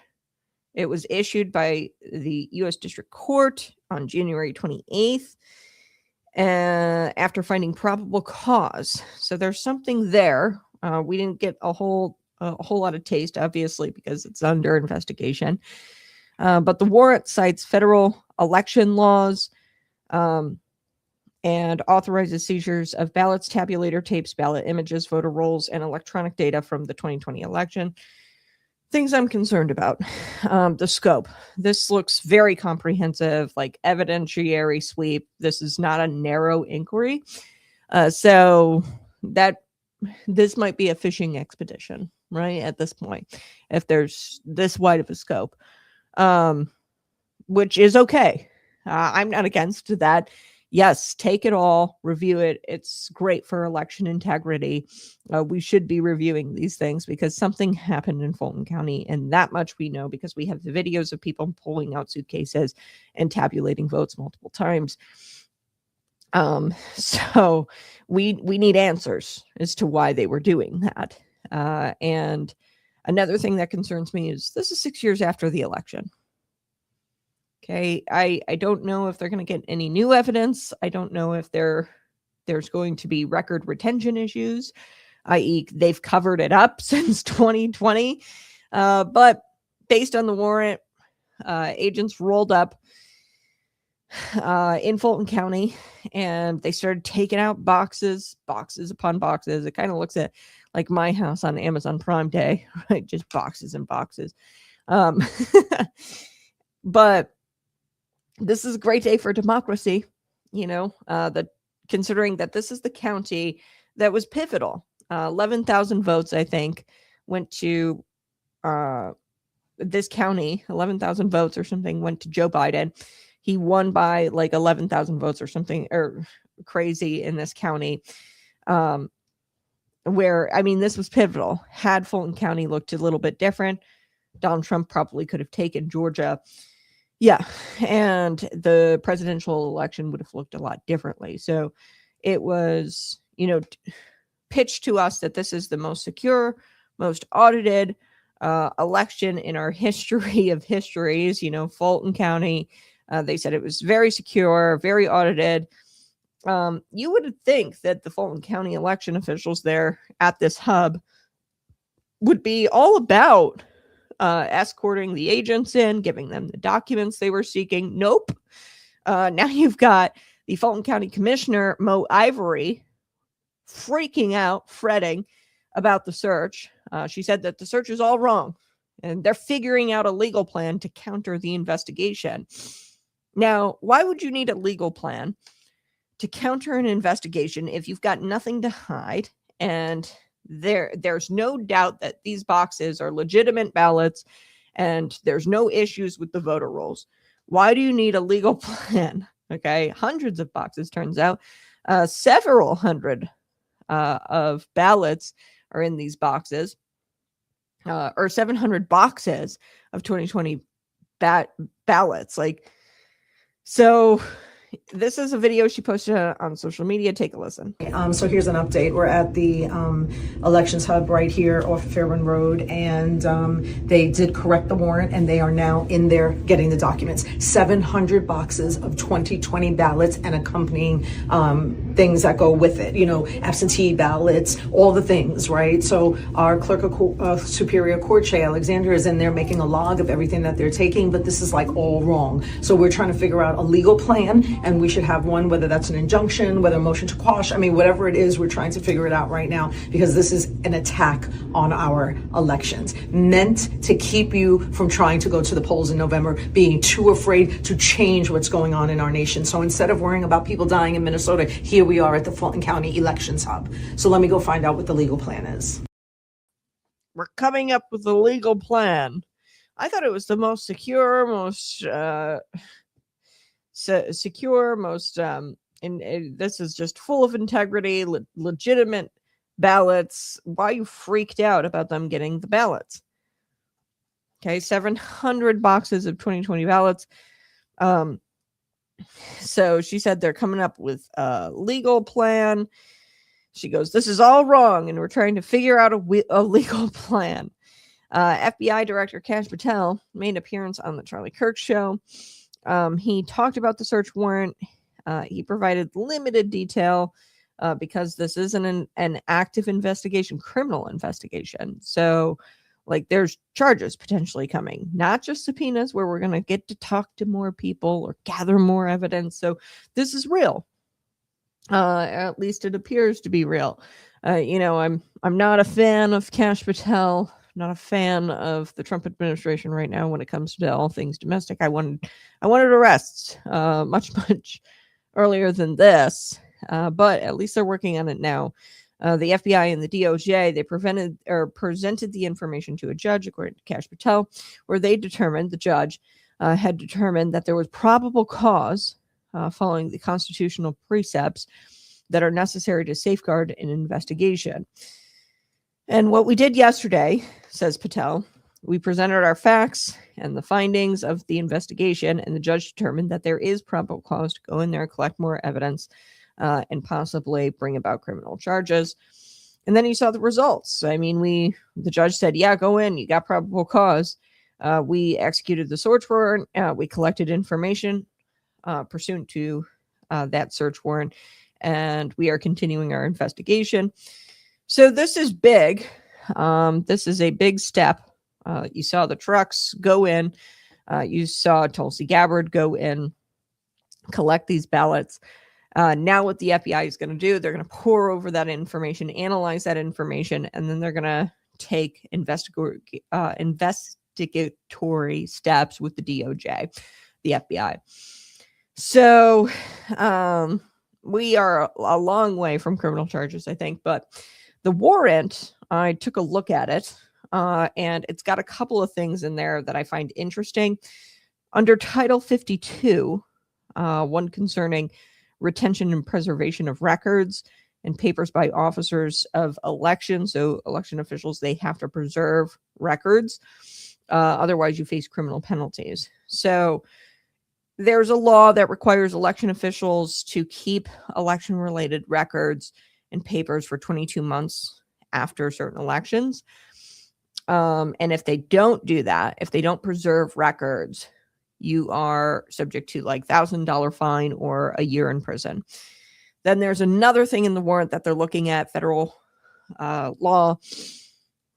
It was issued by the U.S. District Court on January 28th after finding probable cause. So there's something there. We didn't get a whole lot of taste, obviously, because it's under investigation. But the warrant cites federal election laws and authorizes seizures of ballots, tabulator tapes, ballot images, voter rolls, and electronic data from the 2020 election. Things I'm concerned about. The scope. This looks very comprehensive, like evidentiary sweep. This is not a narrow inquiry. So that this might be a fishing expedition, right? At this point, if there's this wide of a scope, which is okay. I'm not against that. Yes, take it all, review it. It's great for election integrity. We should be reviewing these things because something happened in Fulton County, and that much we know because we have the videos of people pulling out suitcases and tabulating votes multiple times. So we need answers as to why they were doing that. And another thing that concerns me is this is 6 years after the election. Okay, I don't know if they're going to get any new evidence. I don't know if there's going to be record retention issues, i.e. they've covered it up since 2020. But based on the warrant, agents rolled up in Fulton County, and they started taking out boxes upon boxes. It kind of looks at like my house on Amazon Prime Day, right? Just boxes and boxes. But this is a great day for democracy, considering that this is the county that was pivotal. 11,000 votes, I think, went to this county. 11,000 votes or something went to Joe Biden. He won by like 11,000 votes or something, or crazy in this county. This was pivotal. Had Fulton County looked a little bit different, Donald Trump probably could have taken Georgia. Yeah, and the presidential election would have looked a lot differently. So it was, pitched to us that this is the most secure, most audited election in our history of histories. Fulton County, they said it was very secure, very audited. You would think that the Fulton County election officials there at this hub would be all about escorting the agents in, giving them the documents they were seeking. Nope. Now you've got the Fulton County Commissioner, Mo Ivory, freaking out, fretting about the search. She said that the search is all wrong, and they're figuring out a legal plan to counter the investigation. Now, why would you need a legal plan to counter an investigation if you've got nothing to hide and there's no doubt that these boxes are legitimate ballots and there's no issues with the voter rolls? Why do you need a legal plan? Okay, hundreds of boxes, turns out. Several hundred of ballots are in these boxes, or 700 boxes of 2020 ballots. So this is a video she posted on social media. Take a listen. So here's an update. We're at the elections hub right here off of Fairburn Road, and they did correct the warrant, and they are now in there getting the documents. 700 boxes of 2020 ballots and accompanying things that go with it. Absentee ballots, all the things, right? So our clerk of Superior Court, Shay Alexander, is in there making a log of everything that they're taking, but this is all wrong. So we're trying to figure out a legal plan and we should have one, whether that's an injunction, whether a motion to quash. I mean, whatever it is, we're trying to figure it out right now, because this is an attack on our elections, meant to keep you from trying to go to the polls in November, being too afraid to change what's going on in our nation. So instead of worrying about people dying in Minnesota, here we are at the Fulton County Elections Hub. So let me go find out what the legal plan is. We're coming up with a legal plan. I thought it was the most secure, most secure, most and this is just full of integrity, legitimate ballots. Why are you freaked out about them getting the ballots? Okay, 700 boxes of 2020 ballots. So she said they're coming up with a legal plan. She goes, this is all wrong, and we're trying to figure out a legal plan. FBI Director Kash Patel made an appearance on the Charlie Kirk show. He talked about the search warrant. He provided limited detail because this isn't an active investigation, criminal investigation. So, like, there's charges potentially coming, not just subpoenas where we're going to get to talk to more people or gather more evidence. So this is real. At least it appears to be real. I'm not a fan of Kash Patel, not a fan of the Trump administration right now when it comes to all things domestic. I wanted arrests much earlier than this, but at least they're working on it now. The FBI and the DOJ, they presented the information to a judge, according to Kash Patel, where the judge had determined that there was probable cause following the constitutional precepts that are necessary to safeguard an investigation. And what we did yesterday, says Patel, we presented our facts and the findings of the investigation, and the judge determined that there is probable cause to go in there, collect more evidence, and possibly bring about criminal charges. And then you saw the results. I mean, the judge said, yeah, go in, you got probable cause. We executed the search warrant. We collected information pursuant to that search warrant, and we are continuing our investigation. So this is big. This is a big step. You saw the trucks go in. You saw Tulsi Gabbard go in, collect these ballots. Now what the FBI is going to do, they're going to pore over that information, analyze that information, and then they're going to take investigatory steps with the DOJ, the FBI. So we are a long way from criminal charges, I think. But the warrant, I took a look at it, and it's got a couple of things in there that I find interesting. Under Title 52, one concerning retention and preservation of records and papers by officers of election. So election officials, they have to preserve records. Otherwise, you face criminal penalties. So there's a law that requires election officials to keep election-related records and papers for 22 months after certain elections. And if they don't do that, if they don't preserve records, you are subject to like $1,000 fine or a year in prison. Then there's another thing in the warrant that they're looking at, federal law.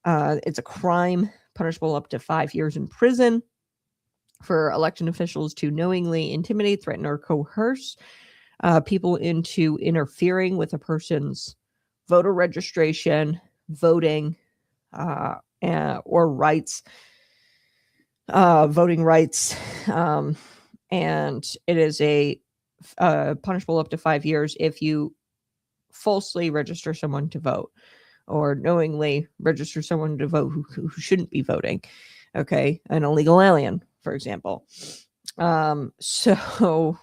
It's a crime punishable up to 5 years in prison for election officials to knowingly intimidate, threaten, or coerce people into interfering with a person's voter registration, voting, or rights, voting rights. And it is a punishable up to 5 years if you falsely register someone to vote or knowingly register someone to vote who shouldn't be voting. Okay. An illegal alien, for example. So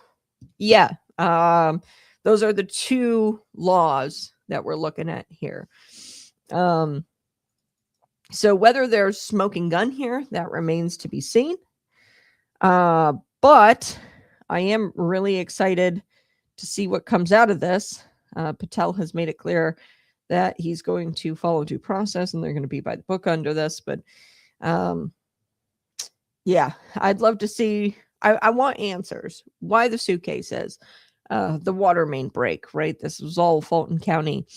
yeah, those are the two laws that we're looking at here. So whether there's smoking gun here, that remains to be seen. But I am really excited to see what comes out of this. Patel has made it clear that he's going to follow due process and they're going to be by the book under this. But yeah, I'd love to see. I want answers. Why the suitcases? The water main break, right? This was all Fulton County.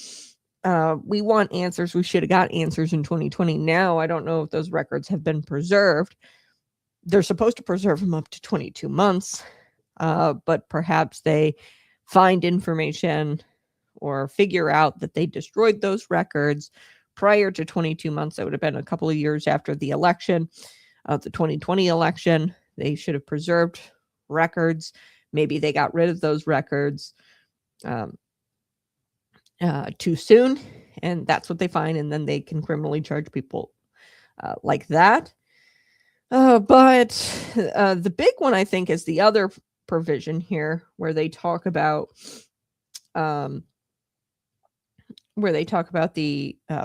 We want answers. We should have got answers in 2020. Now, I don't know if those records have been preserved. They're supposed to preserve them up to 22 months. but perhaps they find information or figure out that they destroyed those records prior to 22 months. That would have been a couple of years after the election, the 2020 election. They should have preserved records. Maybe they got rid of those records too soon, and that's what they find, and then they can criminally charge people like that. But the big one, I think, is the other provision here where they talk about the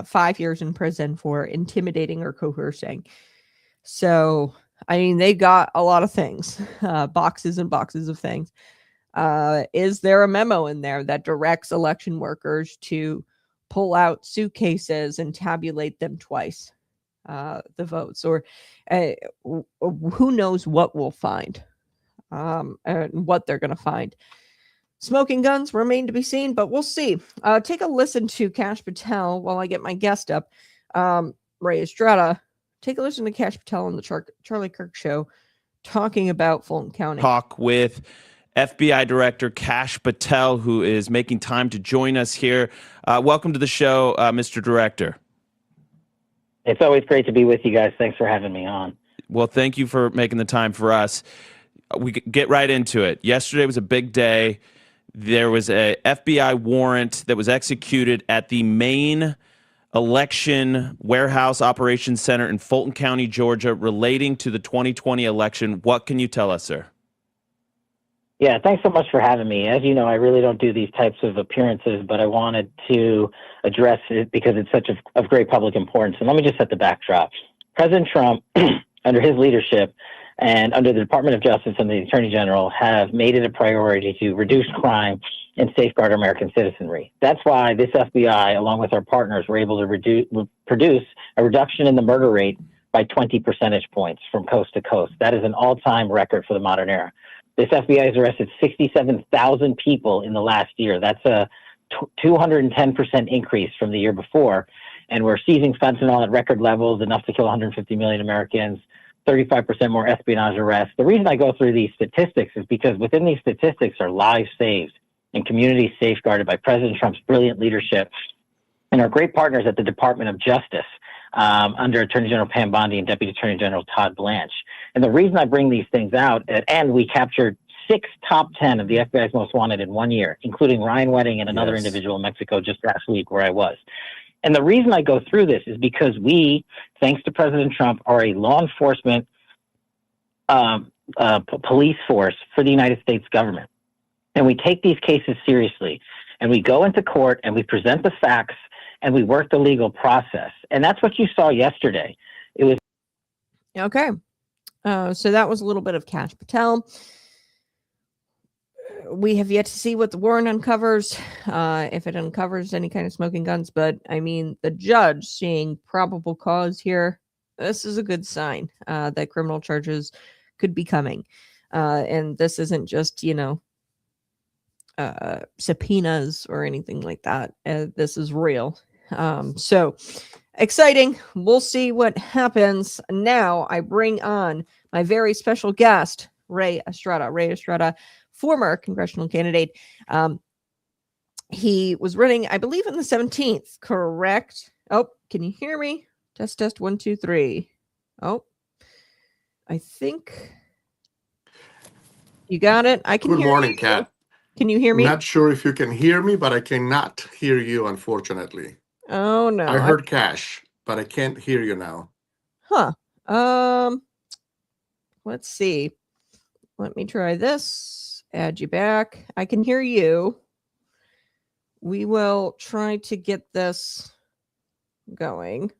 5 years in prison for intimidating or coercing. So, I mean, they got a lot of things, boxes and boxes of things. Is there a memo in there that directs election workers to pull out suitcases and tabulate them twice, the votes? Or who knows what we'll find and what they're going to find. Smoking guns remain to be seen, but we'll see. Take a listen to Kash Patel while I get my guest up. Ray Estrada. Take a listen to Kash Patel on the Charlie Kirk Show talking about Fulton County. Talk with FBI Director Kash Patel, who is making time to join us here. Welcome to the show, Mr. Director. It's always great to be with you guys. Thanks for having me on. Well, thank you for making the time for us. We get right into it. Yesterday was a big day. There was a FBI warrant that was executed at the main election warehouse operations center in Fulton County, Georgia, relating to the 2020 election. What can you tell us, sir? Yeah, thanks so much for having me. As you know, I really don't do these types of appearances, but I wanted to address it because it's such of great public importance. And let me just set the backdrop. President Trump, under his leadership and under the Department of Justice and the Attorney General, have made it a priority to reduce crime and safeguard American citizenry. That's why this FBI, along with our partners, were able to produce a reduction in the murder rate by 20 percentage points from coast to coast. That is an all-time record for the modern era. This FBI has arrested 67,000 people in the last year. That's a 210% increase from the year before. And we're seizing fentanyl at record levels, enough to kill 150 million Americans, 35% more espionage arrests. The reason I go through these statistics is because within these statistics are lives saved and communities safeguarded by President Trump's brilliant leadership and our great partners at the Department of Justice under Attorney General Pam Bondi and Deputy Attorney General Todd Blanche. And the reason I bring these things out, and we captured 6 top 10 of the FBI's most wanted in 1 year, including Ryan Wedding and another individual in Mexico just last week where I was. And the reason I go through this is because we, thanks to President Trump, are a law enforcement police force for the United States government. And we take these cases seriously. And we go into court and we present the facts and we work the legal process. And that's what you saw yesterday. It was okay. So that was a little bit of Kash Patel. We have yet to see what the warrant uncovers, if it uncovers any kind of smoking guns. But I mean, the judge seeing probable cause here, this is a good sign that criminal charges could be coming. And this isn't just, subpoenas or anything like that. This is real. So exciting. We'll see what happens. Now I bring on my very special guest, Ray Estrada. Ray Estrada, former congressional candidate. He was running, I believe, in the 17th, correct? Oh, can you hear me? Test, 1, 2, 3. Oh, I think you got it. I can Good hear morning, you. Kat. Can you hear me? Not sure if you can hear me, but I cannot hear you, unfortunately. Oh, no. I heard Kash, but I can't hear you now. Huh. Let's see. Let me try this. Add you back. I can hear you. We will try to get this going.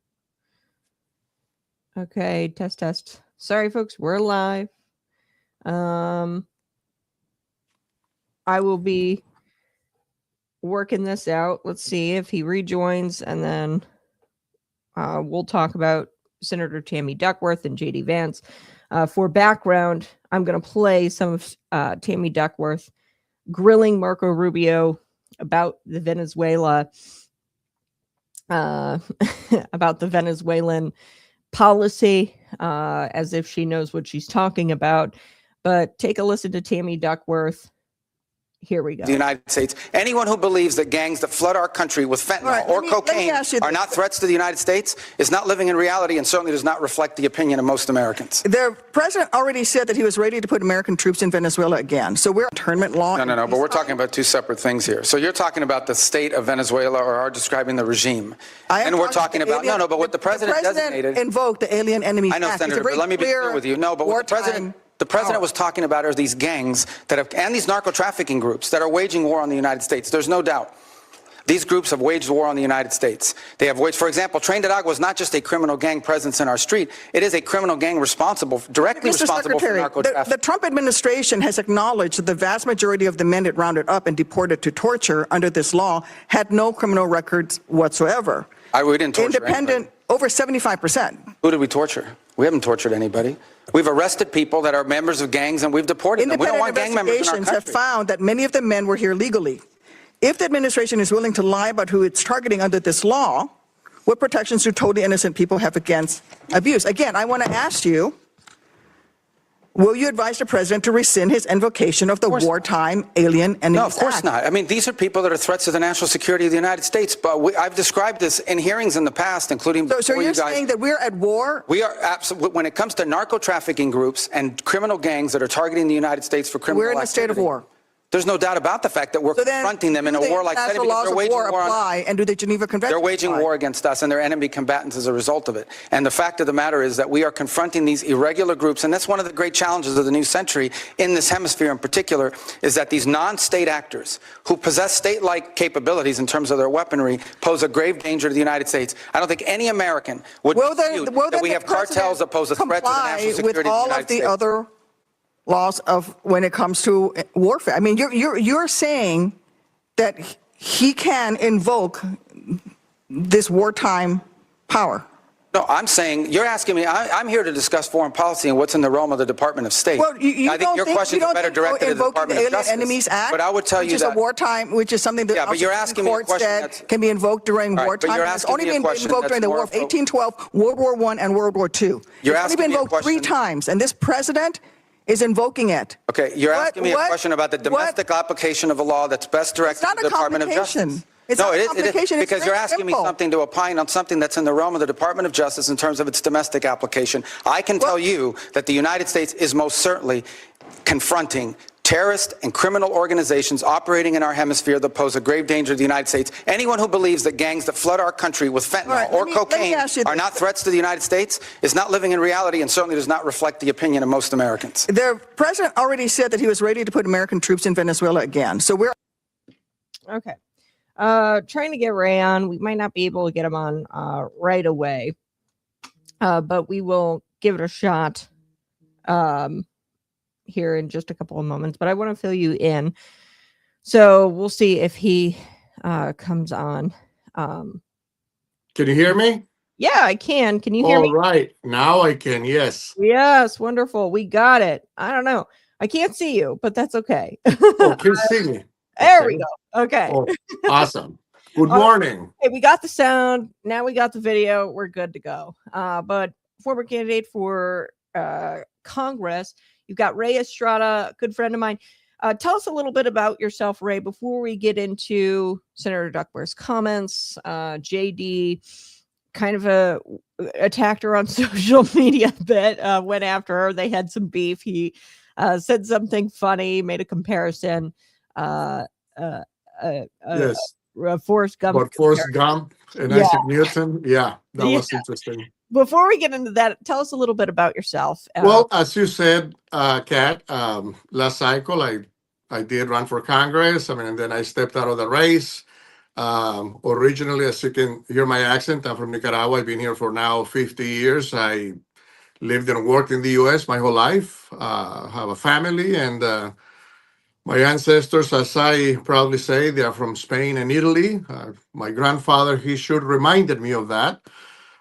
Okay, test. Sorry, folks, we're live. I will be working this out. Let's see if he rejoins, and then we'll talk about Senator Tammy Duckworth and J.D. Vance. For background, I'm going to play some of Tammy Duckworth grilling Marco Rubio about the Venezuela, about the Venezuelan policy, as if she knows what she's talking about. But take a listen to Tammy Duckworth. Here we go. The United States. Anyone who believes that gangs that flood our country with fentanyl or cocaine are not threats to the United States is not living in reality and certainly does not reflect the opinion of most Americans. The president already said that he was ready to put American troops in Venezuela again. So we're internment law. No, but we're talking about two separate things here. So you're talking about the state of Venezuela or are describing the regime. And we're talking about, but what the president designated. Invoked the Alien Enemies Act. I know, Senator, but let me be clear with you. No, but what the president was talking about are these gangs that have, and these narco trafficking groups that are waging war on the United States. There's no doubt. These groups have waged war on the United States. They have waged, for example, Train Agua is not just a criminal gang presence in our street. It is a criminal gang directly responsible for narco trafficking. The Trump administration has acknowledged that the vast majority of the men it rounded up and deported to torture under this law had no criminal records whatsoever. We didn't torture anybody. Over 75%. Who did we torture? We haven't tortured anybody. We've arrested people that are members of gangs and we've deported them. We don't want gang members in our country. Have found that many of the men were here legally. If the administration is willing to lie about who it's targeting under this law, what protections do totally innocent people have against abuse? Again, I want to ask you, will you advise the president to rescind his invocation of the Wartime Alien Enemies Act? No, of course not. I mean, these are people that are threats to the national security of the United States. But I've described this in hearings in the past, including So you're saying that we're at war? We are absolutely. When it comes to narco trafficking groups and criminal gangs that are targeting the United States for criminal activity, we're in a state of war. There's no doubt about the fact that we're confronting them in a war-like setting because they're waging war on. And do the Geneva Convention They're waging war against us and they're enemy combatants as a result of it. And the fact of the matter is that we are confronting these irregular groups, and that's one of the great challenges of the new century in this hemisphere in particular, is that these non-state actors who possess state-like capabilities in terms of their weaponry pose a grave danger to the United States. I don't think any American would dispute that we have cartels that pose a threat to the national security of the United States. Other laws of when it comes to warfare. I mean, you're saying that he can invoke this wartime power. No, I'm saying, you're asking me, I'm here to discuss foreign policy and what's in the realm of the Department of State. Well, I think your questions are better directed to the Department of Justice. Enemies Act, but I would tell you that. Which is something that but you're asking me a question that can be invoked during wartime. But you're It's only been invoked during the War of 1812, World War I, and World War II. You're it's only been invoked 3 times, and this president is invoking it. Okay, you're asking me a question about the domestic application of a law that's best directed to the Department of Justice. It's not a complication. Because you're asking me something to opine on something that's in the realm of the Department of Justice in terms of its domestic application. I can tell you that the United States is most certainly confronting terrorist and criminal organizations operating in our hemisphere that pose a grave danger to the United States. Anyone who believes that gangs that flood our country with fentanyl or cocaine are not threats to the United States is not living in reality and certainly does not reflect the opinion of most Americans. The president already said that he was ready to put American troops in Venezuela again. So we're okay. Trying to get Ray on. We might not be able to get him on right away, but we will give it a shot here in just a couple of moments. But I want to fill you in, so we'll see if he comes on. Can you hear me? Yeah, I can. Can you hear me? All right, now I can. Yes. Yes, wonderful. We got it. I don't know. I can't see you, but that's okay. Oh, can you see me? There we go. Okay. Oh, awesome. Good morning. Hey, we got the sound. Now we got the video. We're good to go. But former candidate for Congress, you've got Ray Estrada, a good friend of mine. Tell us a little bit about yourself, Ray, before we get into Senator Duckworth's comments. JD kind of attacked her on social media a bit, went after her. They had some beef. He said something funny, made a comparison. Yes. Forrest Gump. But Forrest Gump and Isaac Newton. Yeah, that was interesting. Before we get into that, tell us a little bit about yourself. Well, as you said, Kat, last cycle, I did run for Congress. I mean, and then I stepped out of the race. Originally, as you can hear my accent, I'm from Nicaragua. I've been here for now 50 years. I lived and worked in the U.S. my whole life. Have a family, and my ancestors, as I proudly say, they are from Spain and Italy. My grandfather, he should reminded me of that.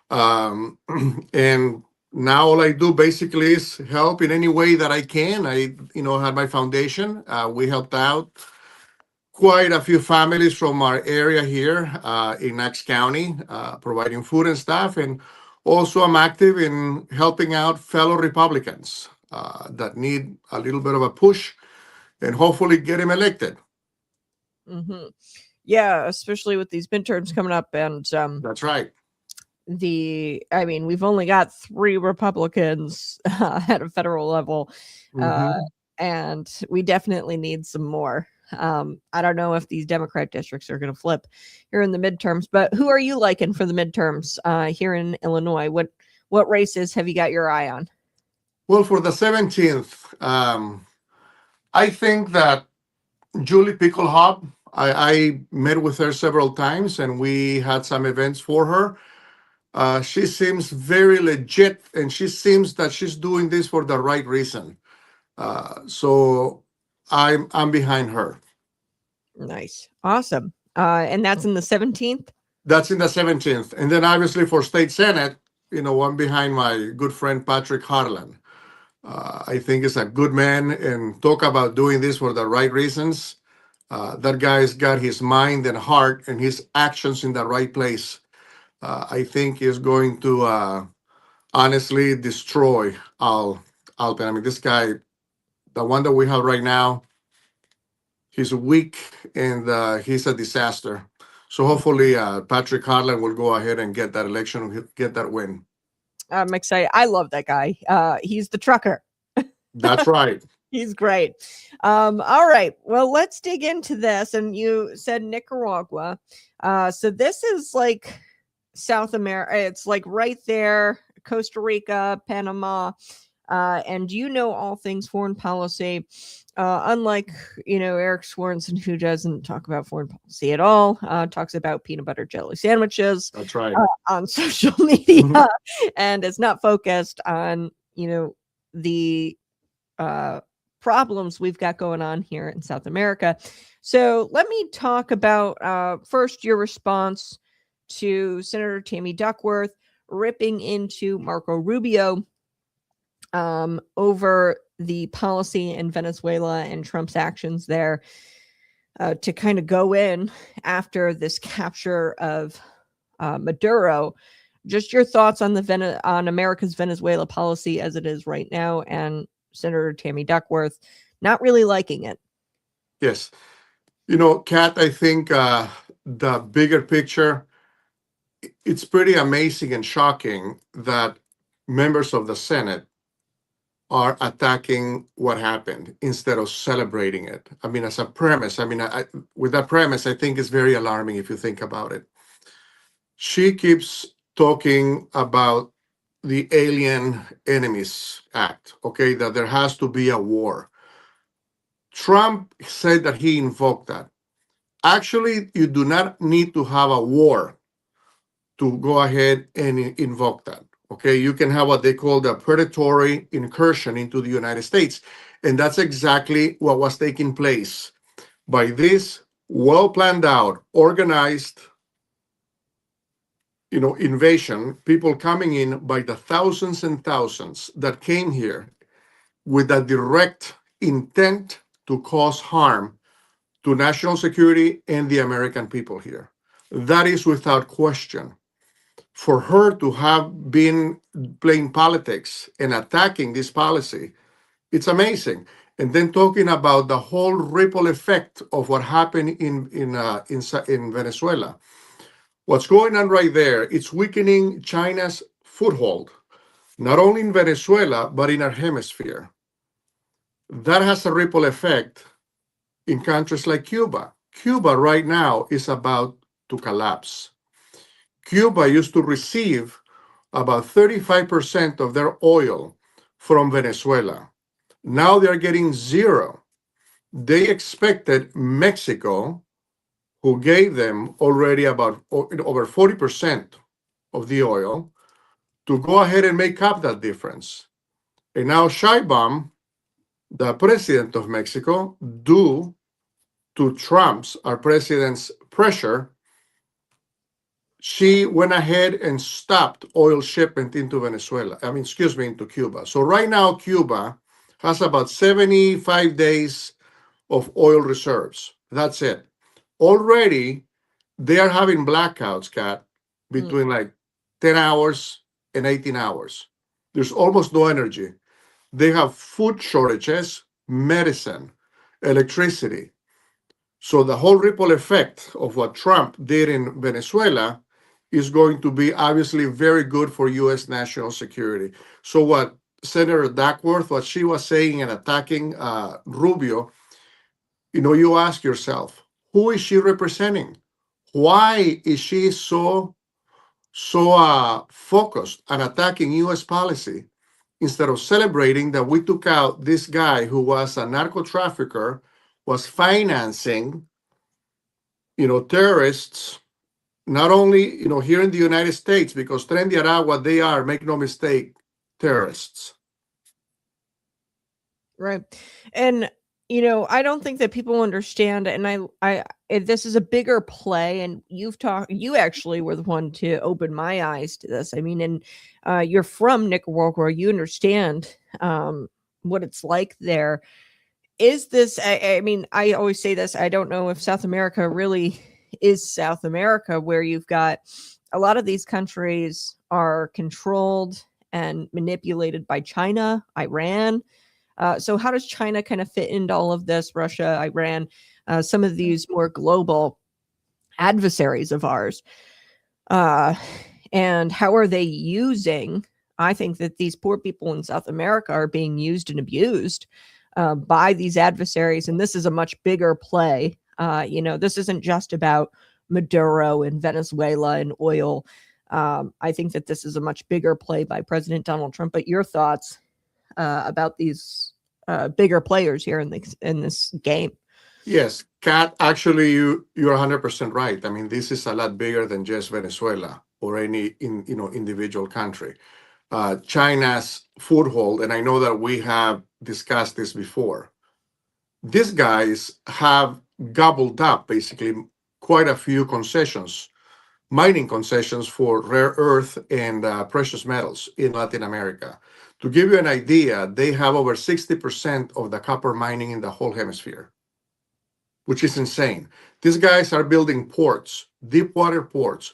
And now all I do basically is help in any way that I can. I, had my foundation. We helped out quite a few families from our area here in Knox County, providing food and stuff. And also I'm active in helping out fellow Republicans. that need a little bit of a push and hopefully get him elected. Mm-hmm. Yeah, especially with these midterms coming up, and That's right. we've only got 3 Republicans at a federal level, and we definitely need some more. I don't know if these Democrat districts are going to flip here in the midterms, but who are you liking for the midterms here in Illinois? What races have you got your eye on? Well, for the 17th, I think that Julie Pickelhop, I met with her several times and we had some events for her. She seems very legit and she seems that she's doing this for the right reason. So I'm behind her. Nice. Awesome. And that's in the 17th? That's in the 17th. And then obviously for state senate, I'm behind my good friend Patrick Harlan. I think he's a good man and talk about doing this for the right reasons. That guy's got his mind and heart and his actions in the right place. I think he's going to honestly destroy Alpen. I mean, this guy, the one that we have right now, he's weak and he's a disaster. So hopefully Patrick Harlan will go ahead and get that election, get that win. I'm excited. I love that guy. He's the trucker. That's right. He's great. All right. Well, let's dig into this. And you said Nicaragua. So this is like South America. It's like right there, Costa Rica, Panama. And you know all things foreign policy. Unlike, Eric Swarnson, who doesn't talk about foreign policy at all, talks about peanut butter jelly sandwiches. That's right. On social media, and it's not focused on, the problems we've got going on here in South America. So let me talk about first your response to Senator Tammy Duckworth ripping into Marco Rubio over the policy in Venezuela and Trump's actions there to kind of go in after this capture of Maduro. Just your thoughts on on America's Venezuela policy as it is right now, and Senator Tammy Duckworth not really liking it. Yes. Kat, I think the bigger picture, it's pretty amazing and shocking that members of the Senate are attacking what happened instead of celebrating it. I mean, as a premise, with that premise, I think it's very alarming if you think about it. She keeps talking about the Alien Enemies Act, okay, that there has to be a war. Trump said that he invoked that. Actually, you do not need to have a war to go ahead and invoke that. Okay, you can have what they call the predatory incursion into the United States. And that's exactly what was taking place by this well planned out, organized, invasion, people coming in by the thousands and thousands that came here with a direct intent to cause harm to national security and the American people here. That is without question. For her to have been playing politics and attacking this policy, it's amazing. And then talking about the whole ripple effect of what happened in Venezuela. What's going on right there, it's weakening China's foothold, not only in Venezuela, but in our hemisphere. That has a ripple effect in countries like Cuba. Cuba right now is about to collapse. Cuba used to receive about 35% of their oil from Venezuela. Now they're getting zero. They expected Mexico, who gave them already about over 40% of the oil, to go ahead and make up that difference. And now Sheinbaum, the president of Mexico, due to our president's pressure, she went ahead and stopped oil shipment into into Cuba. So right now, Cuba has about 75 days of oil reserves. That's it. Already, they are having blackouts, Kat, between like 10 hours and 18 hours. There's almost no energy. They have food shortages, medicine, electricity. So the whole ripple effect of what Trump did in Venezuela is going to be obviously very good for U.S. national security. So what Senator Duckworth, what she was saying and attacking Rubio, you ask yourself, who is she representing? Why is she so focused on attacking U.S. policy instead of celebrating that we took out this guy who was a narco trafficker, was financing, terrorists, not only, here in the United States, because Tren de Aragua, they are, make no mistake, terrorists. Right. And I don't think that people understand, and this is a bigger play, and you actually were the one to open my eyes to this. I mean, and you're from Nicaragua, you understand what it's like there. Is this, I mean, I always say this, I don't know if South America really is South America, where you've got a lot of these countries are controlled and manipulated by China, Iran. So how does China kind of fit into all of this? Russia, Iran, some of these more global adversaries of ours. And how are they using? I think that these poor people in South America are being used and abused by these adversaries. And this is a much bigger play. This isn't just about Maduro and Venezuela and oil. I think that this is a much bigger play by President Donald Trump. But your thoughts about these bigger players here in this game? Yes, Kat, actually, you're 100% right. I mean, this is a lot bigger than just Venezuela or any individual country. China's foothold, and I know that we have discussed this before. These guys have gobbled up basically quite a few concessions, mining concessions for rare earth and precious metals in Latin America. To give you an idea, they have over 60% of the copper mining in the whole hemisphere, which is insane. These guys are building ports, deep water ports,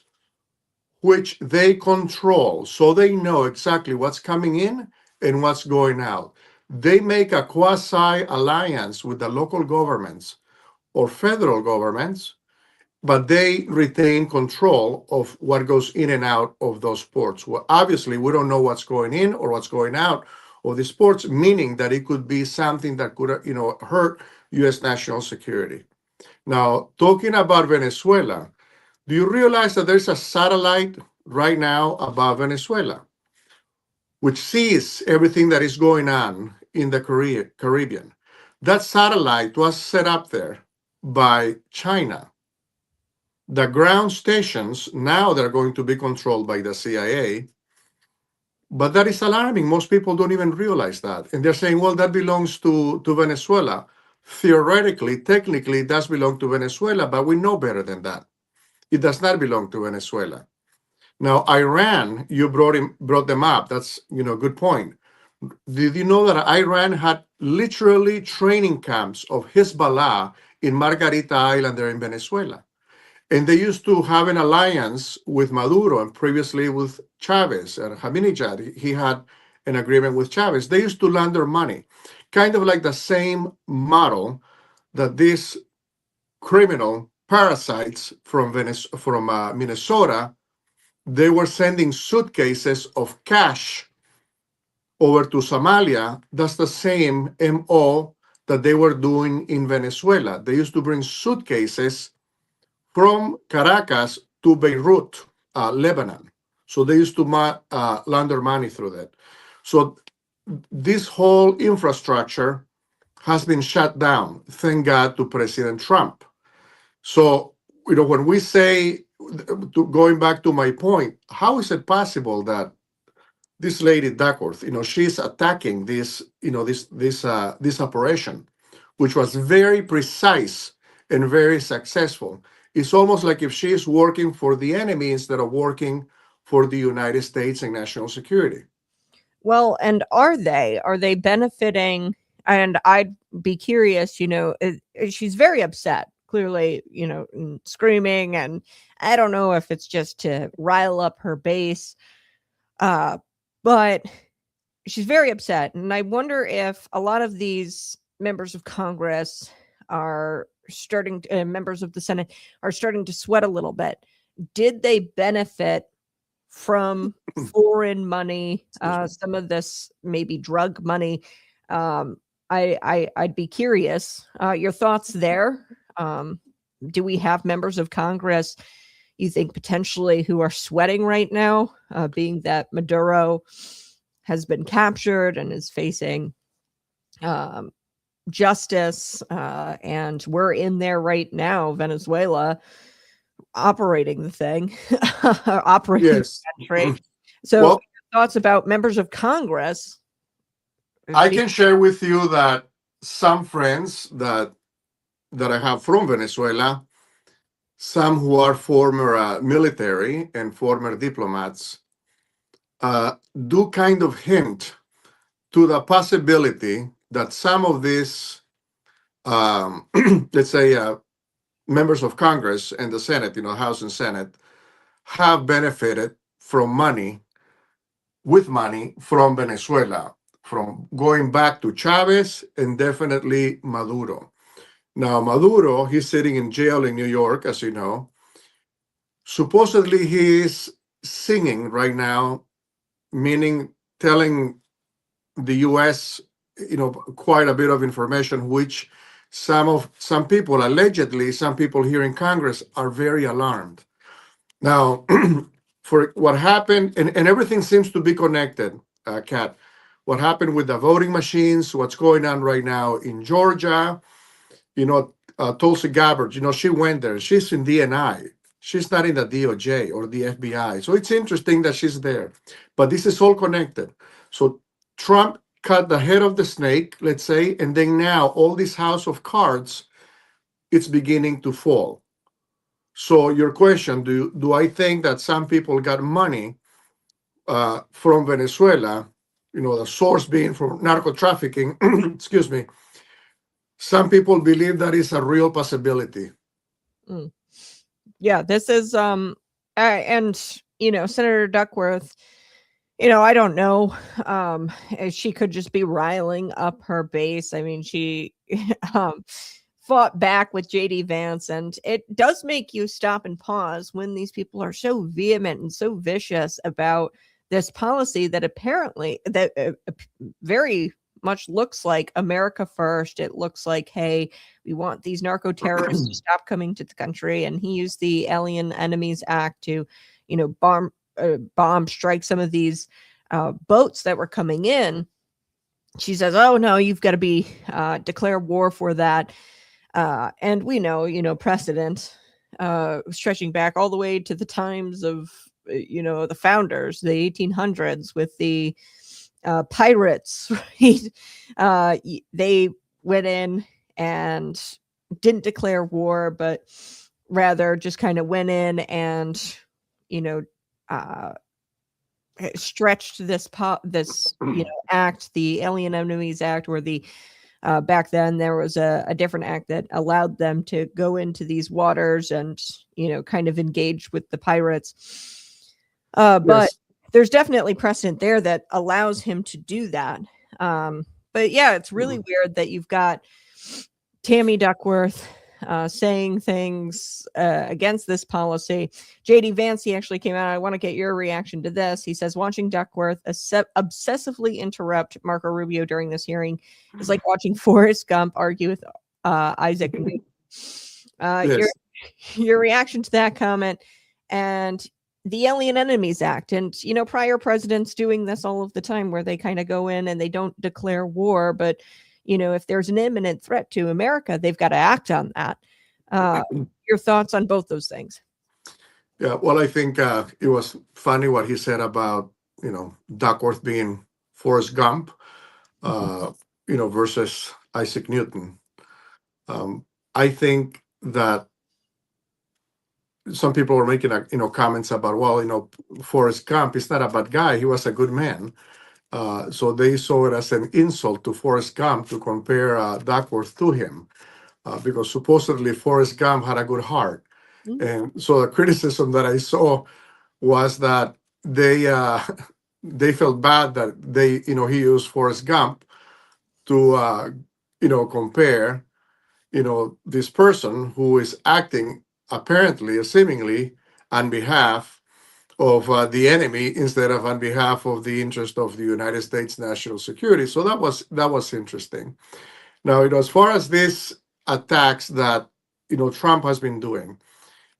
which they control, so they know exactly what's coming in and what's going out. They make a quasi-alliance with the local governments or federal governments, but they retain control of what goes in and out of those ports. Well, obviously, we don't know what's going in or what's going out of these ports, meaning that it could be something that could, hurt U.S. national security. Now, talking about Venezuela, do you realize that there's a satellite right now above Venezuela, which sees everything that is going on in the Caribbean? That satellite was set up there by China. The ground stations, now they're going to be controlled by the CIA, but that is alarming. Most people don't even realize that. And they're saying, well, that belongs to Venezuela. Theoretically, technically, it does belong to Venezuela, but we know better than that. It does not belong to Venezuela. Now, Iran, you brought them up. That's, good point. Did you know that Iran had literally training camps of Hezbollah in Margarita Island there in Venezuela? And they used to have an alliance with Maduro and previously with Chavez and Ahmadinejad. He had an agreement with Chavez. They used to launder money, kind of like the same model that these criminal parasites from Minnesota, they were sending suitcases of cash over to Somalia. That's the same MO that they were doing in Venezuela. They used to bring suitcases from Caracas to Beirut, Lebanon. So they used to launder money through that. So this whole infrastructure has been shut down, thank God, to President Trump. So, when we say, going back to my point, how is it possible that this lady Duckworth, she's attacking this operation, which was very precise and very successful? It's almost like if she is working for the enemy instead of working for the United States and national security. Well, and are they benefiting? And I'd be curious, she's very upset, clearly, and screaming. And I don't know if it's just to rile up her base. But she's very upset. And I wonder if a lot of these members of Congress are starting to, members of the Senate are starting to sweat a little bit. Did they benefit from foreign money, some of this maybe drug money? I'd be curious. Your thoughts there? Do we have members of Congress you think potentially who are sweating right now, being that Maduro has been captured and is facing justice, and we're in there right now, Venezuela, operating the thing, operating Yes. the country. So, Well, thoughts about members of Congress? I can share with you that some friends that I have from Venezuela, some who are former military and former diplomats, do kind of hint to the possibility that some of these, let's say, members of Congress and the Senate, House and Senate, have benefited from money from Venezuela, from going back to Chavez and definitely Maduro. Now, Maduro, he's sitting in jail in New York, as you know. Supposedly, he is singing right now, meaning telling the U.S., quite a bit of information, which some people, allegedly, some people here in Congress are very alarmed. Now, for what happened, and everything seems to be connected, Kat. What happened with the voting machines, what's going on right now in Georgia, Tulsi Gabbard, she went there. She's in DNI. She's not in the DOJ or the FBI. So it's interesting that she's there. But this is all connected. So Trump cut the head of the snake, let's say, and then now all this house of cards, it's beginning to fall. So your question, do I think that some people got money from Venezuela, the source being from narco trafficking, excuse me, some people believe that is a real possibility. Yeah, this is and Senator Duckworth, I don't know, she could just be riling up her base. I mean, she fought back with JD Vance, and it does make you stop and pause when these people are so vehement and so vicious about this policy that apparently very much looks like America first. It looks like, hey, we want these narco terrorists to stop coming to the country. And he used the Alien Enemies Act to, bomb strike some of these boats that were coming in. She says, oh, no, you've got to be declare war for that. And we know, precedent stretching back all the way to the times of, the founders, the 1800s with the pirates, right? They went in and didn't declare war, but rather just kind of went in and, stretched this act, the Alien Enemies Act, or the back then there was a different act that allowed them to go into these waters and, kind of engage with the pirates. But Yes. there's definitely precedent there that allows him to do that. But yeah, it's really weird that you've got Tammy Duckworth saying things against this policy. JD Vance, he actually came out. I want to get your reaction to this. He says, watching Duckworth obsessively interrupt Marco Rubio during this hearing is like watching Forrest Gump argue with Isaac Newton. Yes. Your reaction to that comment and the Alien Enemies Act, and prior presidents doing this all of the time, where they kind of go in and they don't declare war, but if there's an imminent threat to America, they've got to act on that. Your thoughts on both those things? Yeah, well, I think it was funny what he said about Duckworth being Forrest Gump, versus Isaac Newton. I think that some people were making comments about, well, Forrest Gump is not a bad guy, he was a good man. So they saw it as an insult to Forrest Gump to compare Duckworth to him, because supposedly Forrest Gump had a good heart. And so the criticism that I saw was that they they felt bad that he used Forrest Gump to, compare, this person who is acting apparently or seemingly on behalf of the enemy instead of on behalf of the interest of the United States national security. So that was interesting. Now, as far as these attacks that Trump has been doing,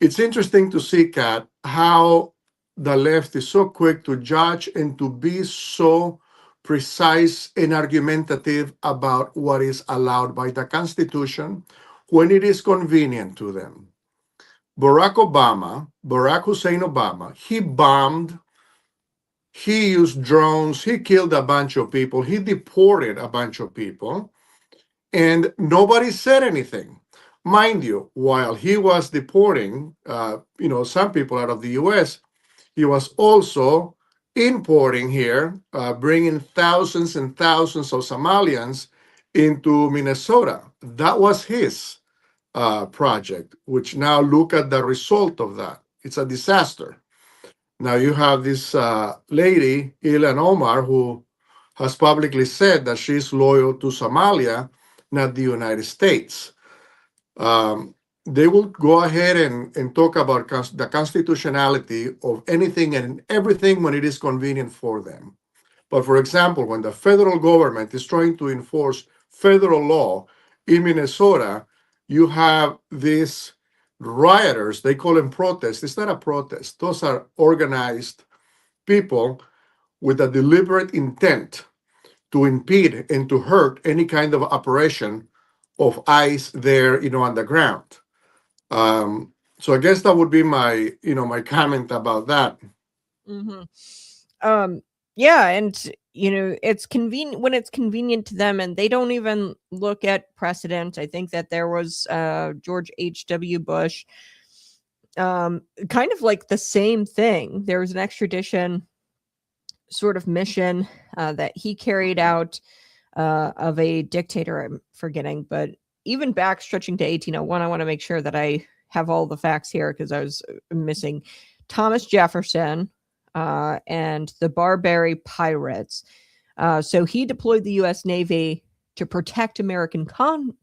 it's interesting to see, Kat, how the left is so quick to judge and to be so precise and argumentative about what is allowed by the Constitution when it is convenient to them. Barack Hussein Obama, he bombed, he used drones, he killed a bunch of people, he deported a bunch of people, and nobody said anything. Mind you, while he was deporting, some people out of the U.S., he was also importing here, bringing thousands and thousands of Somalians into Minnesota. That was his project, which now look at the result of that. It's a disaster. Now you have this lady, Ilhan Omar, who has publicly said that she's loyal to Somalia, not the United States. They will go ahead and talk about the constitutionality of anything and everything when it is convenient for them. But for example, when the federal government is trying to enforce federal law in Minnesota, you have these rioters, they call them protests. It's not a protest. Those are organized people with a deliberate intent to impede and to hurt any kind of operation of ICE there, on the ground. So I guess that would be my comment about that. Yeah, and it's convenient when it's convenient to them, and they don't even look at precedent. I think that there was George H.W. Bush, kind of like the same thing. There was an extradition sort of mission that he carried out of a dictator. I'm forgetting, but even back stretching to 1801, I want to make sure that I have all the facts here because I was missing Thomas Jefferson and the Barbary Pirates. So he deployed the U.S. Navy to protect American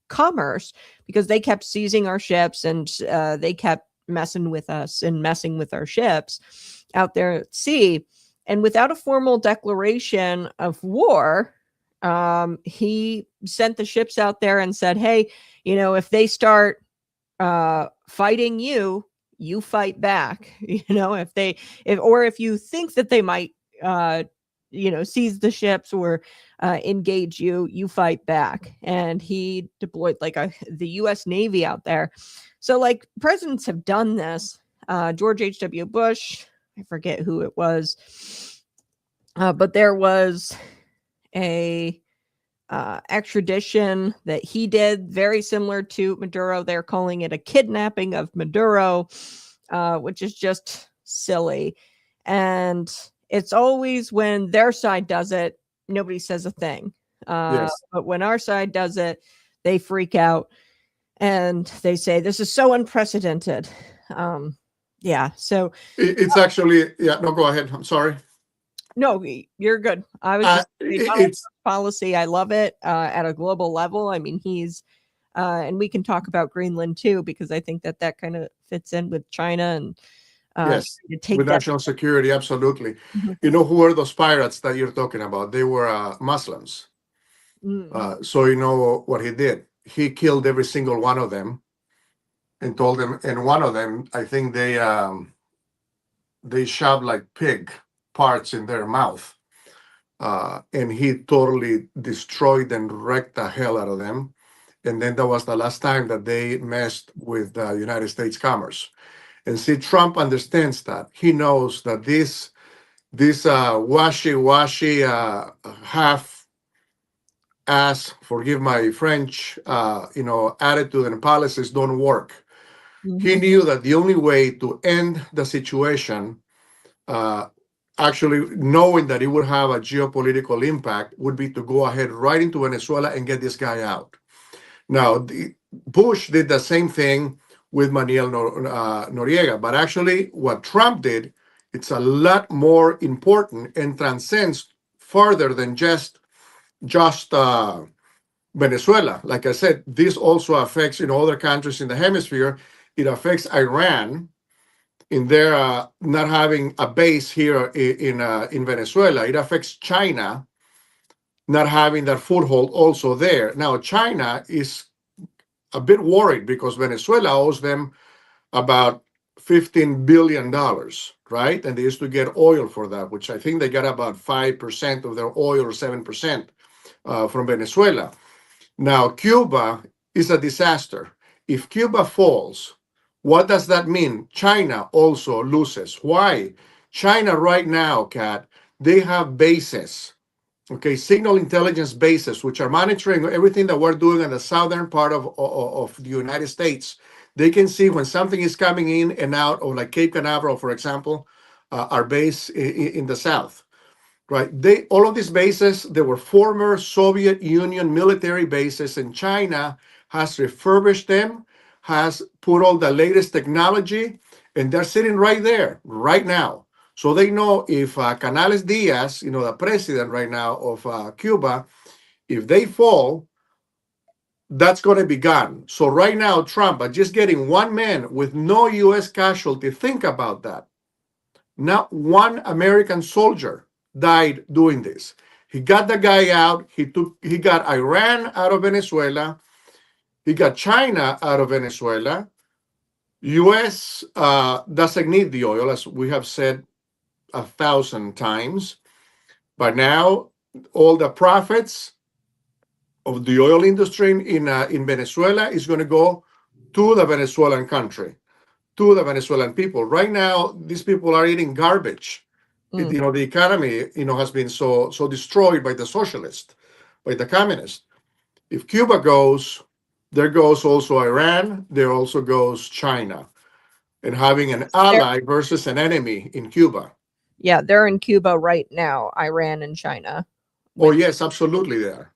commerce because they kept seizing our ships and they kept messing with us and messing with our ships out there at sea. And without a formal declaration of war, he sent the ships out there and said, hey, if they start fighting you, you fight back. If you think that they might seize the ships or engage you, you fight back. And he deployed the US Navy out there. So presidents have done this. George H.W. Bush, I forget who it was, but there was a extradition that he did very similar to Maduro. They're calling it a kidnapping of Maduro, which is just silly. And it's always when their side does it, nobody says a thing. Yes. But when our side does it, they freak out and they say, this is so unprecedented. Yeah. So it's actually, no, go ahead. I'm sorry. No, you're good. I was just it's policy. I love it at a global level. I mean, he's and we can talk about Greenland too, because I think that kind of fits in with China and yes, with national security. Absolutely. Mm-hmm. Who are those pirates that you're talking about? They were Muslims. Mm-hmm. So you know what he did? He killed every single one of them and told them. And one of them, I think they shoved like pig parts in their mouth, and he totally destroyed and wrecked the hell out of them. And then that was the last time that they messed with the United States commerce. And see, Trump understands that. He knows that this washy half-ass, forgive my French, attitude and policies don't work. Mm-hmm. He knew that the only way to end the situation, actually knowing that it would have a geopolitical impact, would be to go ahead right into Venezuela and get this guy out. Now, Bush did the same thing with Manuel Noriega, but actually what Trump did It's a lot more important and transcends further than just Venezuela. Like I said, this also affects other countries in the hemisphere. It affects Iran in their not having a base here in Venezuela. It affects China not having that foothold also there. Now, China is a bit worried because Venezuela owes them about $15 billion, right? And they used to get oil for that, which I think they got about 5% of their oil or 7% from Venezuela. Now, Cuba is a disaster. If Cuba falls, what does that mean? China also loses. Why? China right now, Kat, they have bases, okay, signal intelligence bases, which are monitoring everything that we're doing in the southern part of the United States. They can see when something is coming in and out, or like Cape Canaveral, for example, our base in the south. Right. All of these bases, they were former Soviet Union military bases, and China has refurbished them, has put all the latest technology, and they're sitting right there right now. So they know if Canales Diaz, the president right now of Cuba, if they fall, that's going to be gone. So right now, Trump, by just getting one man with no U.S. casualty, think about that. Not one American soldier died doing this. He got the guy out. He got Iran out of Venezuela. He got China out of Venezuela. U.S. Doesn't need the oil, as we have said 1,000 times. But now all the profits of the oil industry in Venezuela is going to go to the Venezuelan country, to the Venezuelan people. Right now, these people are eating garbage. The economy, has been so destroyed by the socialists, by the communists. If Cuba goes, there goes also Iran. There also goes China, and having an ally versus an enemy in Cuba. Yeah, they're in Cuba right now, Iran and China. Oh, yes, absolutely there.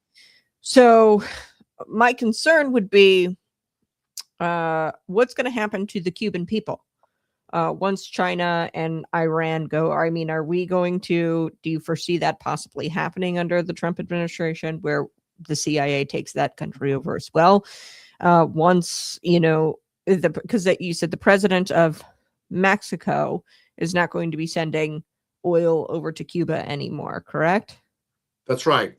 So my concern would be what's going to happen to the Cuban people once China and Iran go. I mean, are we going to, do you foresee that possibly happening under the Trump administration, where the CIA takes that country over as well? Once, because you said the president of Mexico is not going to be sending oil over to Cuba anymore, correct? That's right.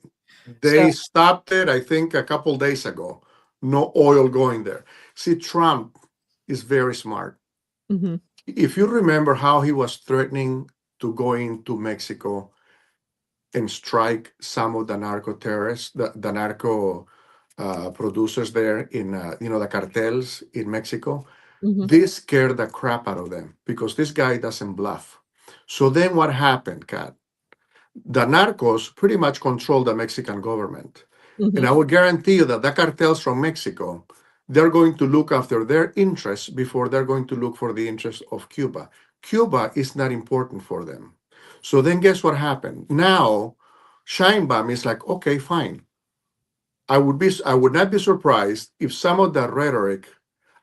They stopped it, I think, a couple days ago. No oil going there. See, Trump is very smart. Mm-hmm. If you remember how he was threatening to go into Mexico and strike some of the narco terrorists, the narco producers there in, the cartels in Mexico, this scared the crap out of them because this guy doesn't bluff. So then what happened, Kat? The narcos pretty much control the Mexican government. And I will guarantee you that the cartels from Mexico, they're going to look after their interests before they're going to look for the interests of Cuba. Cuba is not important for them. So then guess what happened? Now, Sheinbaum is like, okay, fine. I would not be surprised if some of the rhetoric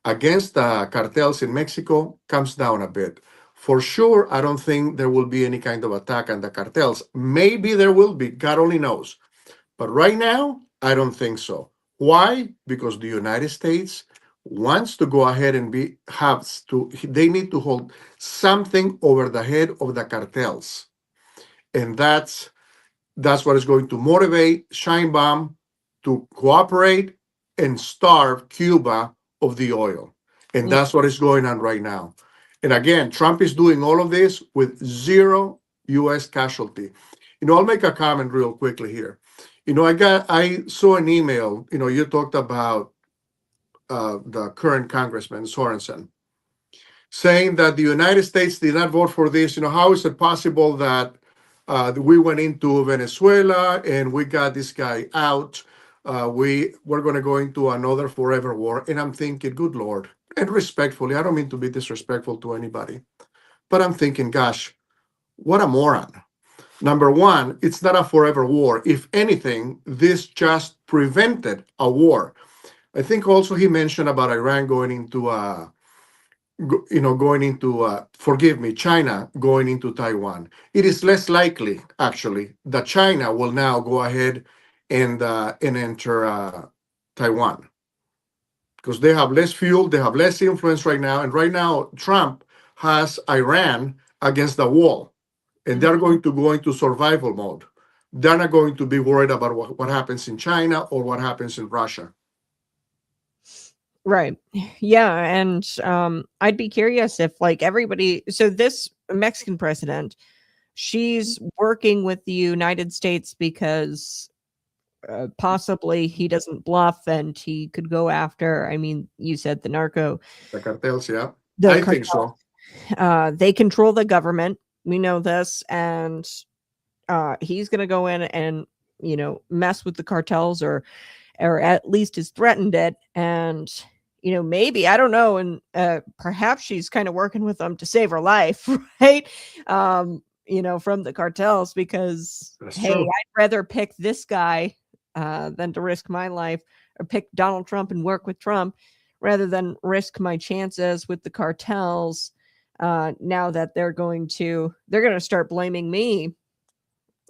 against the cartels in Mexico comes down a bit. For sure, I don't think there will be any kind of attack on the cartels. Maybe there will be, God only knows. But right now, I don't think so. Why? Because the United States wants to go ahead and they need to hold something over the head of the cartels. And that's what is going to motivate Sheinbaum to cooperate and starve Cuba of the oil. And that's what is going on right now. And again, Trump is doing all of this with zero U.S. casualty. I'll make a comment real quickly here. I saw an email, you talked about the current Congressman Sorensen saying that the United States did not vote for this. How is it possible that we went into Venezuela and we got this guy out? We're going to go into another forever war. And I'm thinking, good Lord, and respectfully, I don't mean to be disrespectful to anybody, but I'm thinking, gosh, what a moron. Number one, it's not a forever war. If anything, this just prevented a war. I think also he mentioned about Iran going into going into, forgive me, China going into Taiwan. It is less likely, actually, that China will now go ahead and enter Taiwan, because they have less fuel, they have less influence right now, and right now Trump has Iran against the wall, and they're going to go into survival mode. They're not going to be worried about what happens in China or what happens in Russia. Right. Yeah. And I'd be curious if, like, everybody, so this Mexican president, she's working with the United States because possibly he doesn't bluff and he could go after, I mean, you said the The cartels, yeah. the I think so. they control the government. We know this. And he's going to go in and, mess with the cartels, or at least has threatened it. And, maybe, I don't know. And perhaps she's kind of working with them to save her life, right? From the cartels, because, That's hey, true. I'd rather pick this guy than to risk my life, or pick Donald Trump and work with Trump rather than risk my chances with the cartels. Now that they're going to start blaming me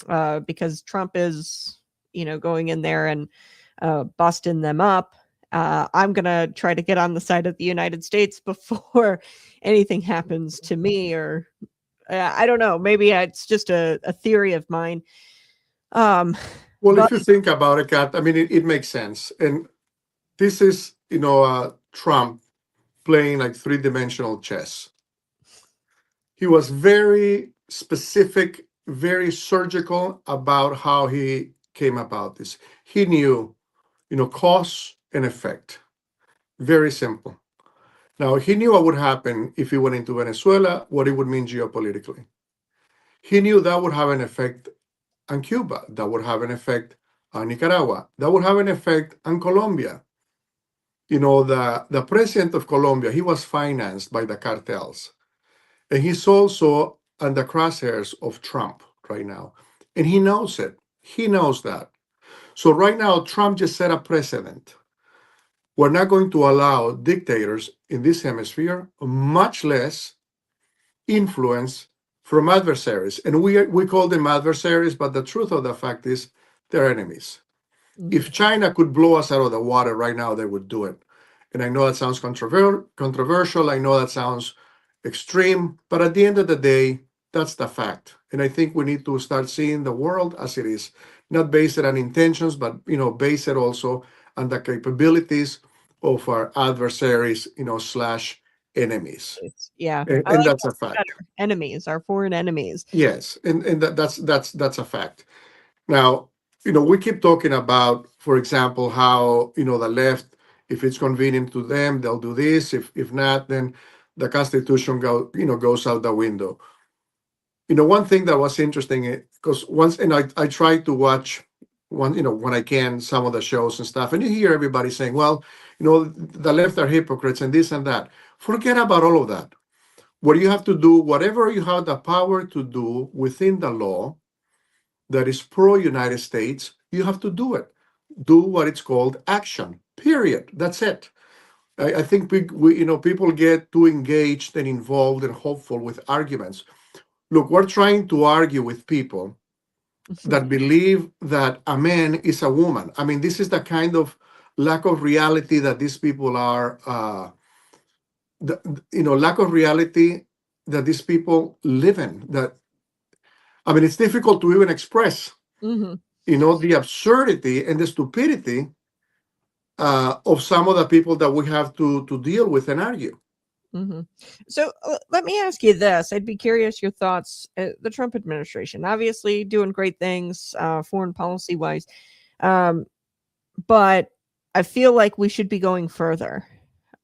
because Trump is, going in there and busting them up. I'm going to try to get on the side of the United States before anything happens to me, or I don't know. Maybe it's just a theory of mine. Well, if you think about it, Kat, I mean, it makes sense. And this is, Trump playing like three-dimensional chess. He was very specific, very surgical about how he came about this. He knew, cause and effect. Very simple. Now, he knew what would happen if he went into Venezuela, what it would mean geopolitically. He knew that would have an effect on Cuba, that would have an effect on Nicaragua, that would have an effect on Colombia. The president of Colombia, he was financed by the cartels. And he's also on the crosshairs of Trump right now. And he knows it. He knows that. So right now, Trump just set a precedent. We're not going to allow dictators in this hemisphere, much less influence from adversaries. And we call them adversaries, but the truth of the fact is they're enemies. If China could blow us out of the water right now, they would do it. And I know that sounds controversial. I know that sounds extreme, but at the end of the day, that's the fact. And I think we need to start seeing the world as it is, not based on intentions, but based also on the capabilities of our adversaries, slash enemies. Yeah, and that's a fact. Enemies, our foreign enemies. Yes, and that's a fact. Now, we keep talking about, for example, how the left, if it's convenient to them, they'll do this. If not, then the Constitution goes out the window. One thing that was interesting, because I try to watch when I can, some of the shows and stuff, and you hear everybody saying, well, the left are hypocrites and this and that. Forget about all of that. What you have to do, whatever you have the power to do within the law that is pro-United States, you have to do it. Do what it's called action, period. That's it. I think people get too engaged and involved and hopeful with arguments. Look, we're trying to argue with people that believe that a man is a woman. I mean, this is the kind of lack of reality that these people are, lack of reality that these people live in. It's difficult to even express, the absurdity and the stupidity of some of the people that we have to deal with and argue. So let me ask you this. I'd be curious your thoughts. The Trump administration, obviously doing great things foreign policy wise. But I feel like we should be going further.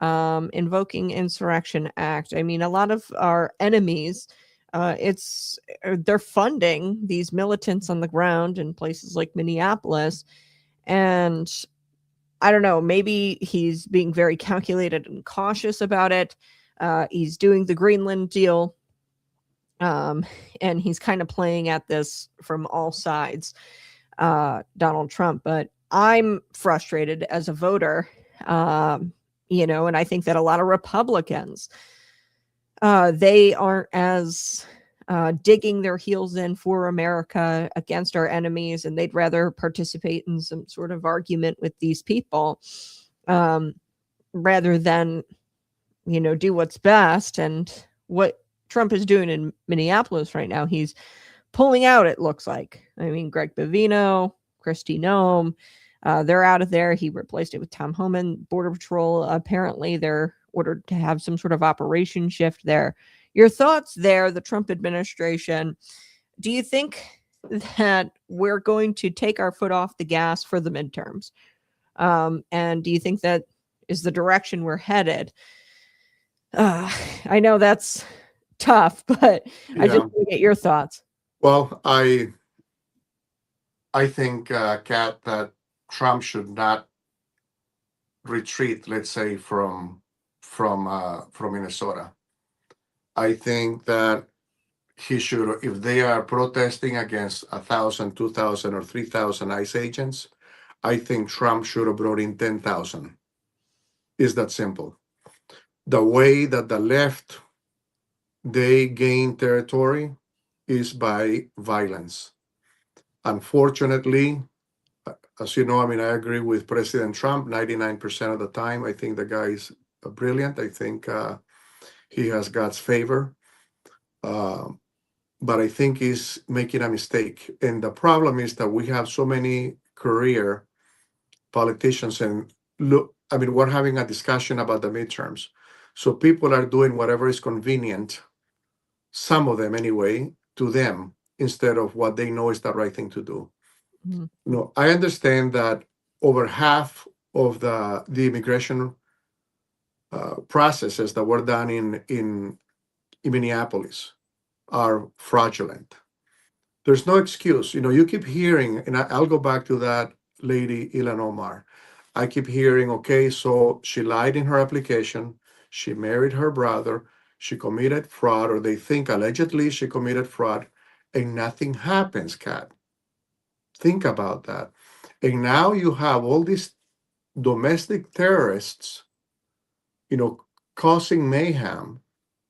Invoking Insurrection Act. I mean, a lot of our enemies, they're funding these militants on the ground in places like Minneapolis. And I don't know, maybe he's being very calculated and cautious about it. He's doing the Greenland deal. And he's kind of playing at this from all sides, Donald Trump. But I'm frustrated as a voter, and I think that a lot of Republicans they aren't as digging their heels in for America against our enemies, and they'd rather participate in some sort of argument with these people rather than, do what's best. And what Trump is doing in Minneapolis right now, he's pulling out, it looks like. I mean, Greg Bovino, Kristi Noem, they're out of there. He replaced it with Tom Homan. Border Patrol, apparently they're ordered to have some sort of operation shift there. Your thoughts there, the Trump administration. Do you think that we're going to take our foot off the gas for the midterms? And do you think that is the direction we're headed? I know that's tough, but I just want to get your thoughts. Well, I think, Kat, that Trump should not retreat, let's say, from Minnesota. I think that he should, if they are protesting against 1,000, 2,000, or 3,000 ICE agents, I think Trump should have brought in 10,000. It's that simple. The way that the left, they gain territory is by violence. Unfortunately, as you know, I agree with President Trump 99% of the time. I think the guy is brilliant. I think he has God's favor. But I think he's making a mistake. And the problem is that we have so many career politicians, and we're having a discussion about the midterms. So people are doing whatever is convenient, some of them anyway, to them, instead of what they know is the right thing to do. Mm-hmm. I understand that over half of the immigration processes that were done in Minneapolis are fraudulent. There's no excuse. You keep hearing, and I'll go back to that lady, Ilhan Omar. I keep hearing, okay, so she lied in her application, she married her brother, she committed fraud, or they think allegedly she committed fraud, and nothing happens, Kat. Think about that. And now you have all these domestic terrorists, causing mayhem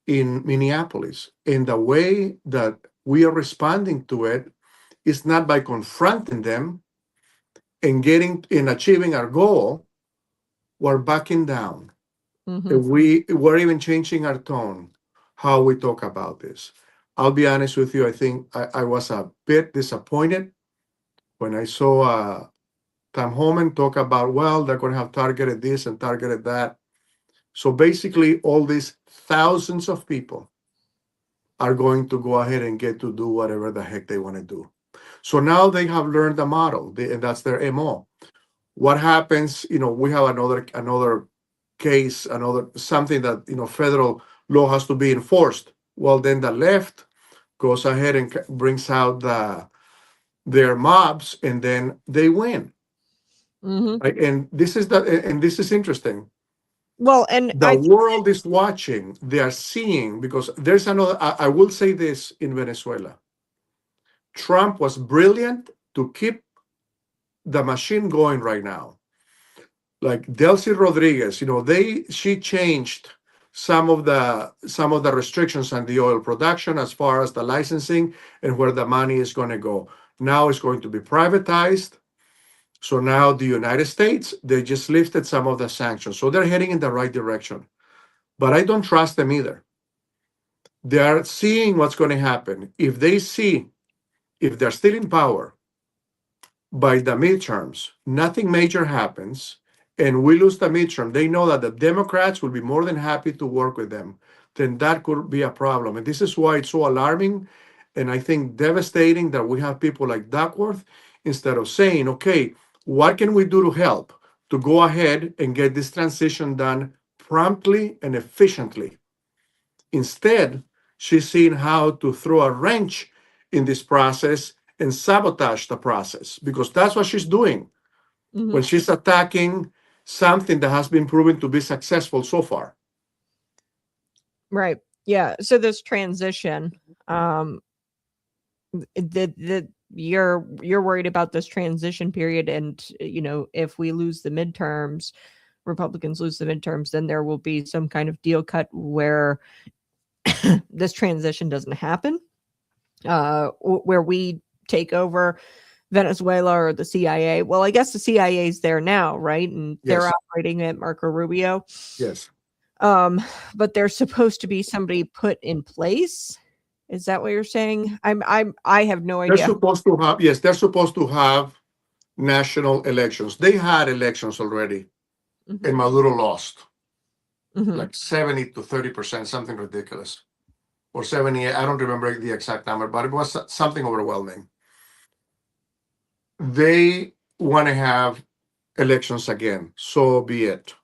in Minneapolis. And the way that we are responding to it is not by confronting them and achieving our goal. We're backing down. Mm-hmm. We're even changing our tone, how we talk about this. I'll be honest with you. I think I was a bit disappointed when I saw Tom Homan talk about, well, they're going to have targeted this and targeted that. So basically, all these thousands of people are going to go ahead and get to do whatever the heck they want to do. So now they have learned the model, and that's their MO. What happens, we have another case, something that, federal law has to be enforced. Well, then the left goes ahead and brings out their mobs, and then they win. Mm-hmm. Right? And this is interesting. Well, and the world is watching. They are seeing, because there's another. I will say this in Venezuela. Trump was brilliant to keep the machine going right now. Like Delcy Rodriguez, she changed some of the restrictions on the oil production as far as the licensing and where the money is going to go. Now it's going to be privatized. So now the United States, they just lifted some of the sanctions. So they're heading in the right direction. But I don't trust them either. They are seeing what's going to happen. If they're still in power by the midterms, nothing major happens, and we lose the midterm, they know that the Democrats will be more than happy to work with them. Then that could be a problem. And this is why it's so alarming, and I think devastating, that we have people like Duckworth, instead of saying, okay, what can we do to help to go ahead and get this transition done promptly and efficiently? Instead, she's seeing how to throw a wrench in this process and sabotage the process, because that's what she's doing. Mm-hmm. When she's attacking something that has been proven to be successful so far. Right. Yeah. So this transition, you're worried about this transition period, and if we lose the midterms, Republicans lose the midterms, then there will be some kind of deal cut where this transition doesn't happen, where we take over Venezuela or the CIA. Well, I guess the CIA is there now, right? And they're Yes. operating at Marco Rubio. Yes. But there's supposed to be somebody put in place. Is that what you're saying? I have no They're idea. supposed to have, yes, they're supposed to have national elections. They had elections already, Mhm. and Maduro lost Mhm. like 70 to 30%, something ridiculous. Or 78, I don't remember the exact number, but it was something overwhelming. They want to have elections again, so be it.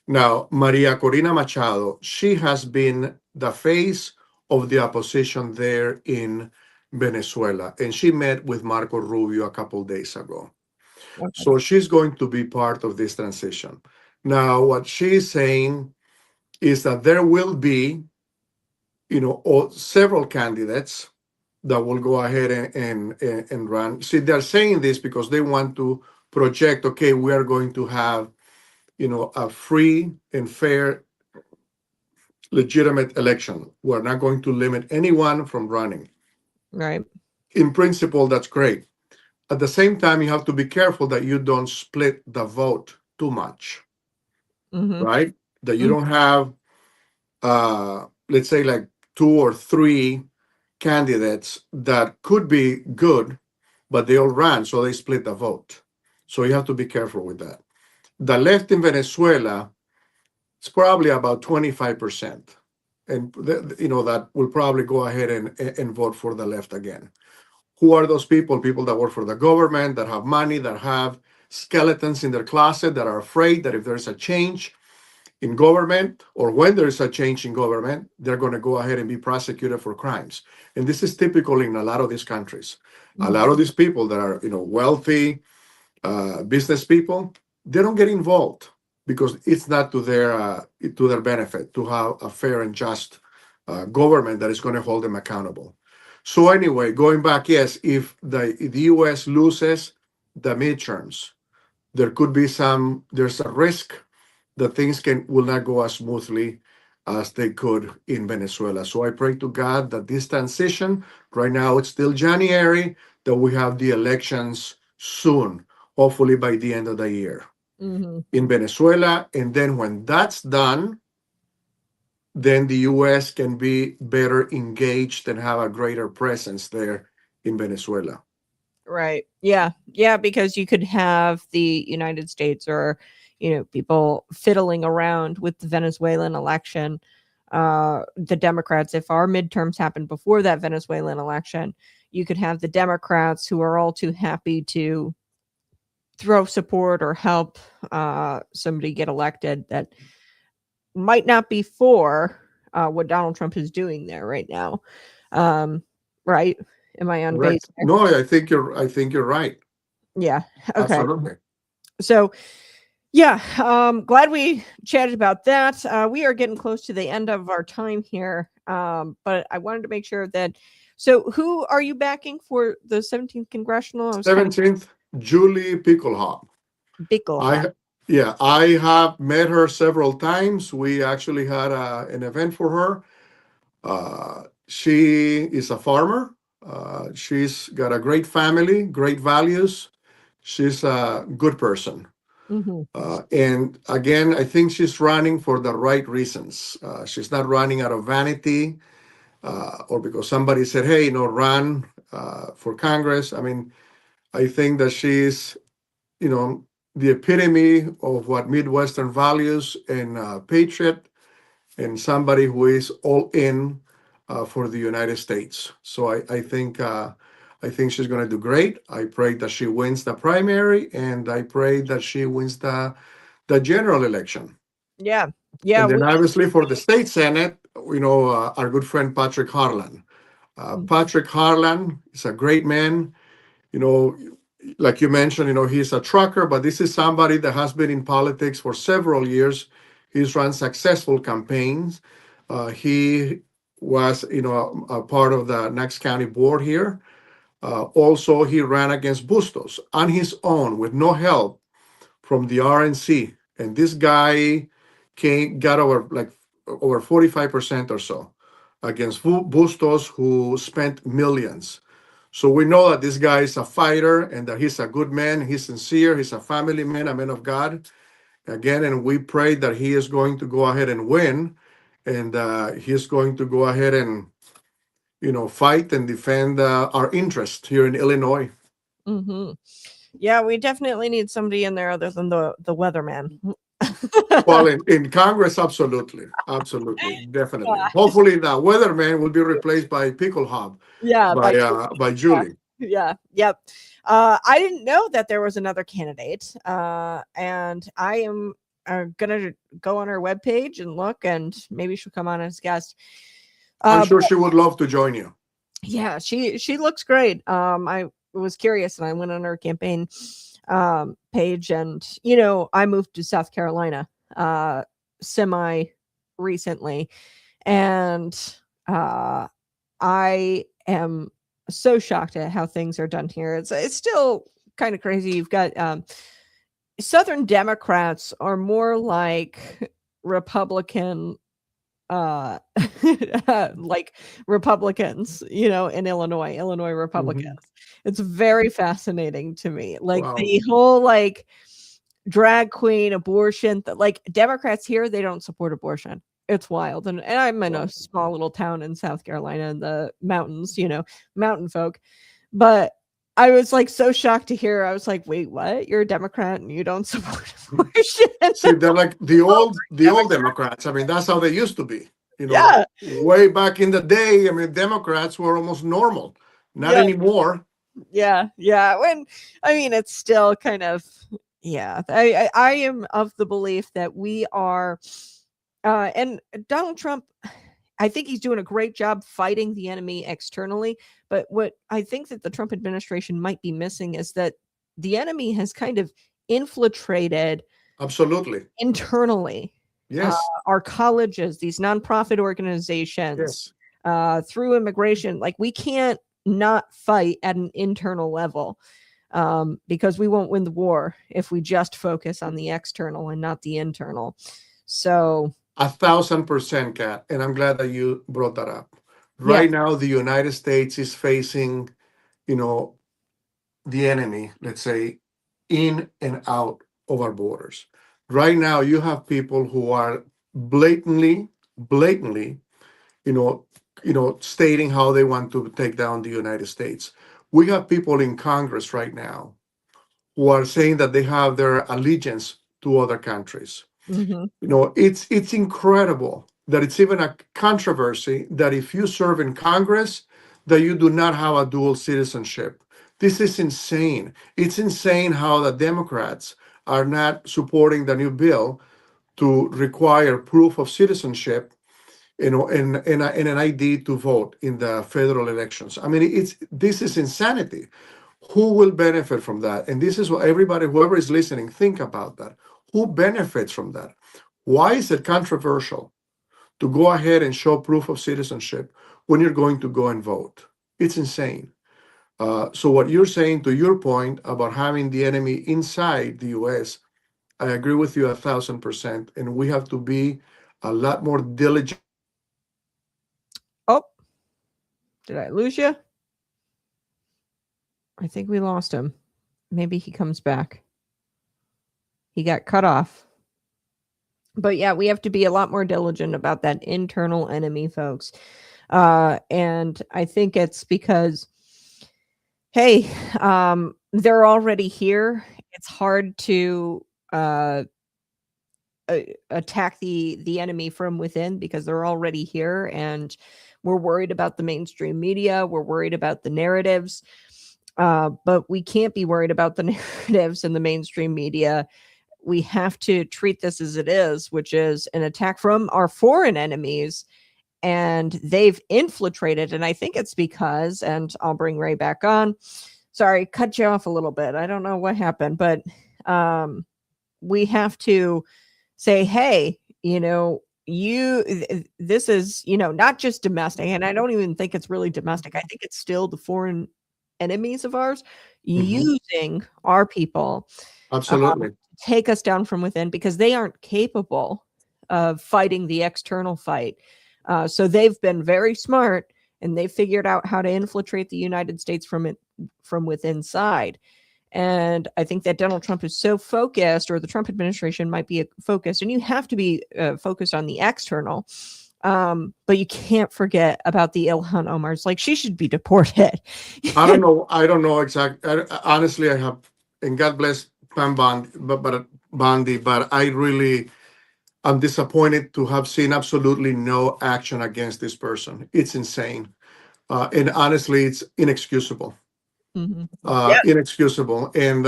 Now, Maria Corina Machado, she has been the face of the opposition there in Venezuela, and she met with Marco Rubio a couple days ago. Okay. So she's going to be part of this transition. Now, what she's saying is that there will be, several candidates that will go ahead and run. See, they're saying this because they want to project, okay, we are going to have, a free and fair, legitimate election. We're not going to limit anyone from running. Right. In principle, that's great. At the same time, you have to be careful that you don't split the vote too much, Mhm. right? That you don't have, let's say, like 2 or 3 candidates that could be good, but they all ran, so they split the vote. So you have to be careful with that. The left in Venezuela is probably about 25%. And that will probably go ahead and vote for the left again. Who are those people? People that work for the government, that have money, that have skeletons in their closet, that are afraid that if there's a change in government, or when there is a change in government, they're going to go ahead and be prosecuted for crimes. And this is typical in a lot of these countries. A lot of these people that are, wealthy business people, they don't get involved because it's not to their benefit to have a fair and just government that is going to hold them accountable. So anyway, going back, yes, if the U.S. loses the midterms, there's a risk that things will not go as smoothly as they could in Venezuela. So I pray to God that this transition, right now it's still January, that we have the elections soon, hopefully by the end of the year Mhm. in Venezuela. And then when that's done, then the U.S. can be better engaged and have a greater presence there in Venezuela. Right. Yeah. Yeah. Because you could have the United States or, people fiddling around with the Venezuelan election. The Democrats, if our midterms happened before that Venezuelan election, you could have the Democrats who are all too happy to throw support or help somebody get elected that might not be for what Donald Trump is doing there right now. Right? Am I on base Correct. there? No, I think you're right. Yeah. Okay. Absolutely. So, yeah, glad we chatted about that. We are getting close to the end of our time here, but I wanted to make sure that. So, who are you backing for the 17th congressional? 17th, Julie Pickelhop. Bickle. I have met her several times. We actually had an event for her. She is a farmer. She's got a great family, great values. She's a good person. Mm-hmm. And again, I think she's running for the right reasons. She's not running out of vanity or because somebody said, hey, run for Congress. I mean, I think that she's, the epitome of what Midwestern values and patriot and somebody who is all in for the United States. So I think she's going to do great. I pray that she wins the primary, and I pray that she wins the general election. Yeah. Yeah. And then obviously for the state senate, our good friend Patrick Harlan. Patrick Harlan is a great man. Like you mentioned, he's a trucker, but this is somebody that has been in politics for several years. He's run successful campaigns. He was, a part of the Knox County board here. Also, he ran against Bustos on his own with no help from the RNC. And this guy got over 45% or so. against Bustos, who spent millions. So we know that this guy is a fighter and that he's a good man. He's sincere. He's a family man, a man of God. Again, and we pray that he is going to go ahead and win, and he's going to go ahead and, fight and defend our interest here in Illinois. Mm-hmm. Yeah, we definitely need somebody in there other than the weatherman. Well, in Congress, absolutely, definitely. Yeah. Hopefully, the weatherman will be replaced by Pickle Hub, Yeah, by Julie. Yeah. Yep. I didn't know that there was another candidate, and I am gonna go on her webpage and look, and maybe she'll come on as guest. I'm sure she would love to join you. Yeah, she looks great. I was curious, and I went on her campaign page, and I moved to South Carolina semi recently, and I am so shocked at how things are done here. It's still kind of crazy. You've got Southern Democrats are more like Republican like Republicans, in Illinois Republicans. It's very fascinating to me. Like Wow. the whole like drag queen abortion, like Democrats here, they don't support abortion. It's wild. And I'm in a small little town in South Carolina in the mountains, mountain folk. But I was like so shocked to hear. I was like, wait, what? You're a Democrat and you don't support abortion? See, they're like the old Democrats. I mean, that's how they used to be. Yeah. Way back in the day, I mean, Democrats were almost normal. Not Yeah. anymore. Yeah. It's still kind of, yeah. I am of the belief that we are, and Donald Trump, I think he's doing a great job fighting the enemy externally. But what I think that the Trump administration might be missing is that the enemy has kind of infiltrated Absolutely. internally. Yes. Our colleges, these nonprofit organizations, Yes. through immigration. Like we can't not fight at an internal level, because we won't win the war if we just focus on the external and not the internal. So 1,000%, Kat, and I'm glad that you brought that up. Right now, the United States is facing, the enemy, let's say, in and out of our borders. Right now, you have people who are blatantly, stating how they want to take down the United States. We have people in Congress right now who are saying that they have their allegiance to other countries. It's incredible that it's even a controversy that if you serve in Congress, that you do not have a dual citizenship. This is insane. It's insane how the Democrats are not supporting the new bill to require proof of citizenship, and an ID to vote in the federal elections. I mean, this is insanity. Who will benefit from that? And this is what everybody, whoever is listening, think about that. Who benefits from that? Why is it controversial to go ahead and show proof of citizenship when you're going to go and vote? It's insane. So what you're saying, to your point about having the enemy inside the U.S., I agree with you 1,000%, and we have to be a lot more diligent. Oh, did I lose you? I think we lost him. Maybe he comes back. He got cut off. But yeah, we have to be a lot more diligent about that internal enemy, folks. And I think it's because, hey, they're already here. It's hard to attack the enemy from within because they're already here, and we're worried about the mainstream media. We're worried about the narratives, but we can't be worried about the narratives in the mainstream media. We have to treat this as it is, which is an attack from our foreign enemies, and they've infiltrated. And I think it's because, and I'll bring Ray back on. Sorry, cut you off a little bit. I don't know what happened, but we have to say, hey, this is, not just domestic. And I don't even think it's really domestic. I think it's still the foreign enemies of ours using our people. Absolutely. Take us down from within because they aren't capable of fighting the external fight. So they've been very smart, and they figured out how to infiltrate the United States from within inside. And I think that Donald Trump is so focused, or the Trump administration might be focused, and you have to be focused on the external. But you can't forget about the Ilhan Omars. Like, she should be deported. I don't know exactly. Honestly, I have, and God bless Pam Bondi, but I'm disappointed to have seen absolutely no action against this person. It's insane. And honestly, it's inexcusable. Inexcusable. And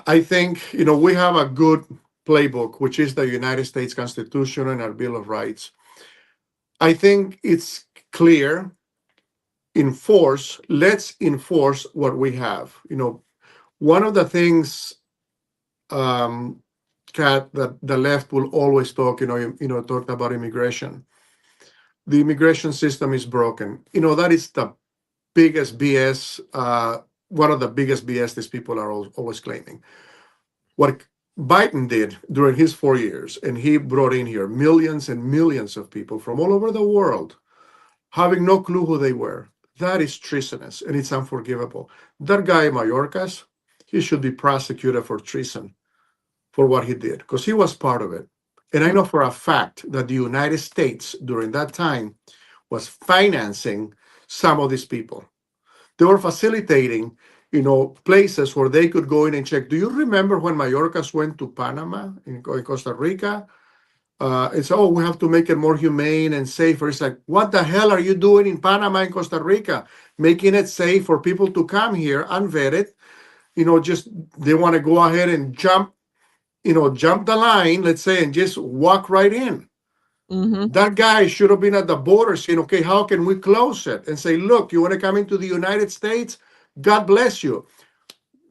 I think, we have a good playbook, which is the United States Constitution and our Bill of Rights. I think it's clear. Let's enforce what we have. One of the things, Kat, that the left will always talk, talk about immigration. The immigration system is broken. That is the biggest BS, one of the biggest BS these people are always claiming. What Biden did during his 4 years, and he brought in here millions and millions of people from all over the world, having no clue who they were. That is treasonous, and it's unforgivable. That guy, Mayorkas, he should be prosecuted for treason for what he did, because he was part of it. And I know for a fact that the United States during that time was financing some of these people. They were facilitating, places where they could go in and check. Do you remember when Mayorkas went to Panama, in Costa Rica? It's, we have to make it more humane and safer. It's like, what the hell are you doing in Panama and Costa Rica? Making it safe for people to come here unvetted. Just they want to go ahead and jump the line, let's say, and just walk right in. That guy should have been at the border saying, okay, how can we close it? And say, look, you want to come into the United States? God bless you.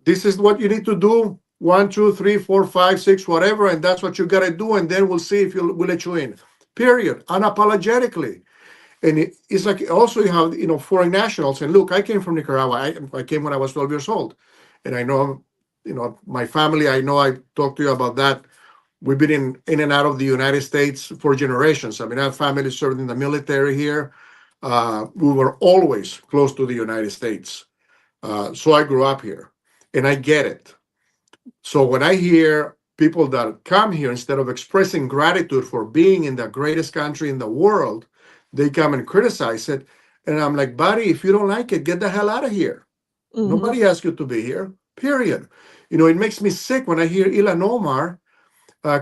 This is what you need to do. 1, 2, 3, 4, 5, 6, whatever, and that's what you got to do, and then we'll see if we'll let you in. Period. Unapologetically. And it's like, also you have, foreign nationals. And look, I came from Nicaragua. I came when I was 12 years old. And I know, my family, I know I talked to you about that. We've been in and out of the United States for generations. I mean, our family served in the military here. We were always close to the United States. So I grew up here, and I get it. So when I hear people that come here, instead of expressing gratitude for being in the greatest country in the world, they come and criticize it. And I'm like, buddy, if you don't like it, get the hell out of here. Nobody asked you to be here, period. It makes me sick when I hear Ilhan Omar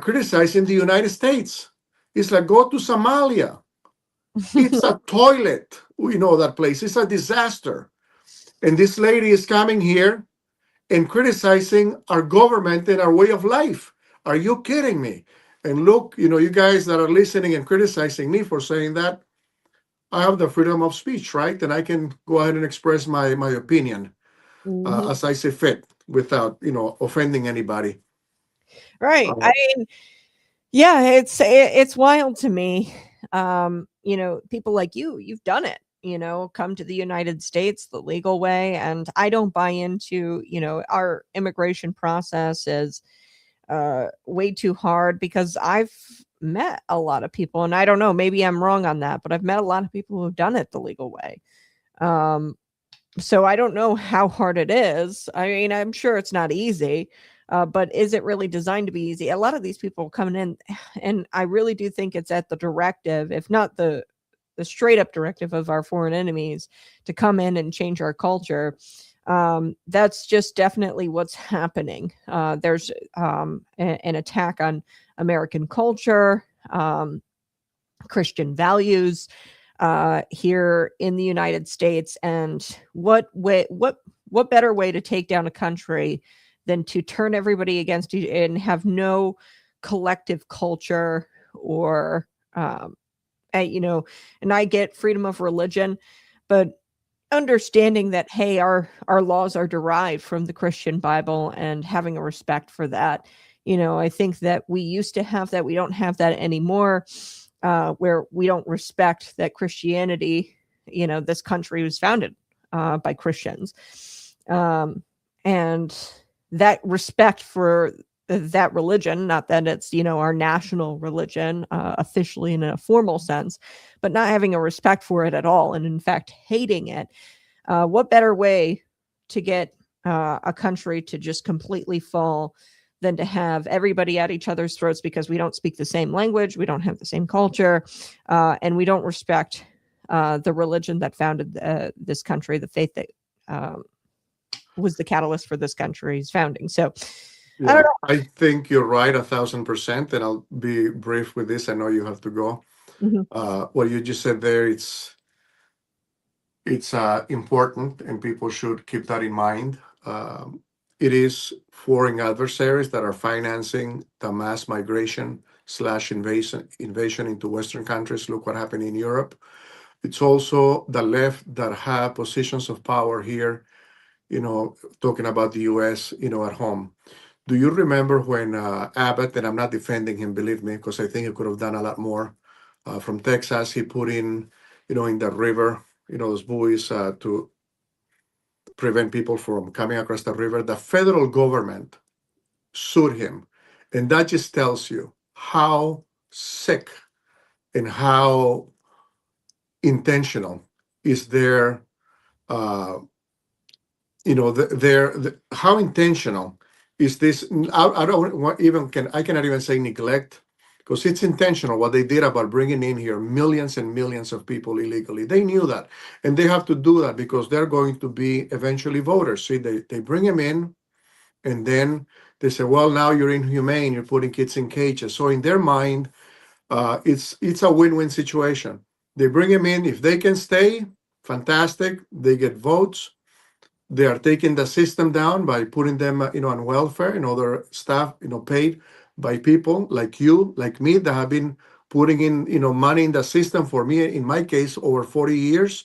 criticizing the United States. It's like, go to Somalia. It's a toilet. That place. It's a disaster. And this lady is coming here and criticizing our government and our way of life. Are you kidding me? And look, you guys that are listening and criticizing me for saying that, I have the freedom of speech, right? And I can go ahead and express my opinion as I see fit without, offending anybody. Right. I mean, yeah, it's wild to me. People like you've done it. Come to the United States the legal way. And I don't buy into, our immigration process is way too hard, because I've met a lot of people, and I don't know, maybe I'm wrong on that, but I've met a lot of people who've done it the legal way. So I don't know how hard it is. I mean, I'm sure it's not easy, but is it really designed to be easy? A lot of these people coming in, and I really do think it's at the directive, if not the straight up directive of our foreign enemies, to come in and change our culture. That's just definitely what's happening. There's an attack on American culture, Christian values here in the United States. And what better way to take down a country than to turn everybody against you and have no collective culture or and I get freedom of religion, but understanding that, hey, our laws are derived from the Christian Bible, and having a respect for that. I think that we used to have that. We don't have that anymore, where we don't respect that Christianity, this country was founded by Christians. And that respect for that religion, not that it's, our national religion, officially in a formal sense, but not having a respect for it at all. And in fact, hating it. What better way to get a country to just completely fall than to have everybody at each other's throats because we don't speak the same language, we don't have the same culture, and we don't respect the religion that founded this country, the faith that was the catalyst for this country's founding. So I don't know. I think you're right 1,000%, and I'll be brief with this. I know you have to go. What you just said there, it's important, and people should keep that in mind. It is foreign adversaries that are financing the mass migration / invasion into Western countries. Look what happened in Europe. It's also the left that have positions of power here, talking about the US, at home. Do you remember when Abbott, and I'm not defending him, believe me, because I think he could have done a lot more, from Texas, he put in, in the river, those buoys to prevent people from coming across the river. The federal government sued him. And that just tells you how sick and how intentional is their, how intentional is this? I don't want I cannot even say neglect, because it's intentional what they did about bringing in here millions and millions of people illegally. They knew that, and they have to do that because they're going to be eventually voters. See, they bring them in, and then they say, well, now you're inhumane, you're putting kids in cages. So in their mind, it's a win-win situation. They bring them in. If they can stay, fantastic. They get votes. They are taking the system down by putting them, on welfare and other staff, paid by people like you, like me, that have been putting in, money in the system for me, in my case, over 40 years.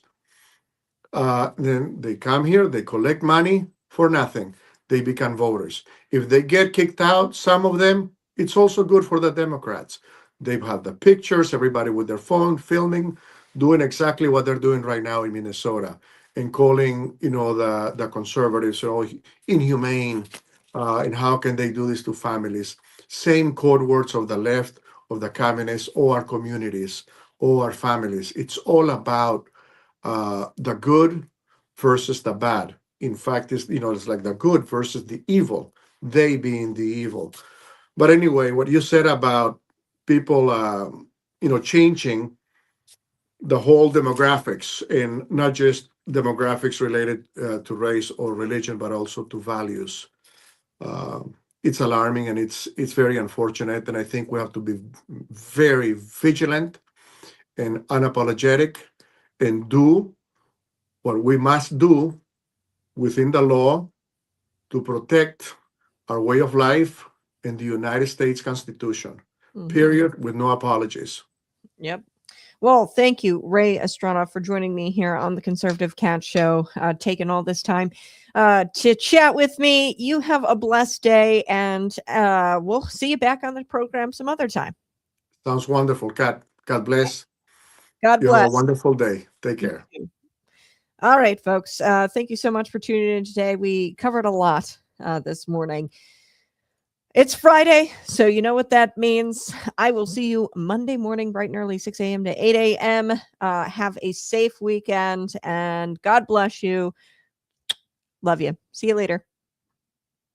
Then they come here, they collect money for nothing. They become voters. If they get kicked out, some of them, it's also good for the Democrats. They've had the pictures, everybody with their phone filming, doing exactly what they're doing right now in Minnesota, and calling, the conservatives, inhumane, and how can they do this to families? Same code words of the left, of the communists, or our communities, or our families. It's all about the good versus the bad. In fact, it's like the good versus the evil, they being the evil. But anyway, what you said about people, changing the whole demographics, and not just demographics related to race or religion, but also to values. It's alarming, and it's very unfortunate. And I think we have to be very vigilant and unapologetic, and do what we must do within the law to protect our way of life and the United States Constitution. Period, with no apologies. Yep. Well, thank you, Ray Estrada, for joining me here on the Conservative Cat Show, taking all this time to chat with me. You have a blessed day, and we'll see you back on the program some other time. Sounds wonderful, Kat. God bless. God You bless. have a wonderful day. Take care. All right, folks. Thank you so much for tuning in today. We covered a lot this morning. It's Friday, so you know what that means. I will see you Monday morning, bright and early, 6 a.m. to 8 a.m. Have a safe weekend, and God bless you. Love you. See you later.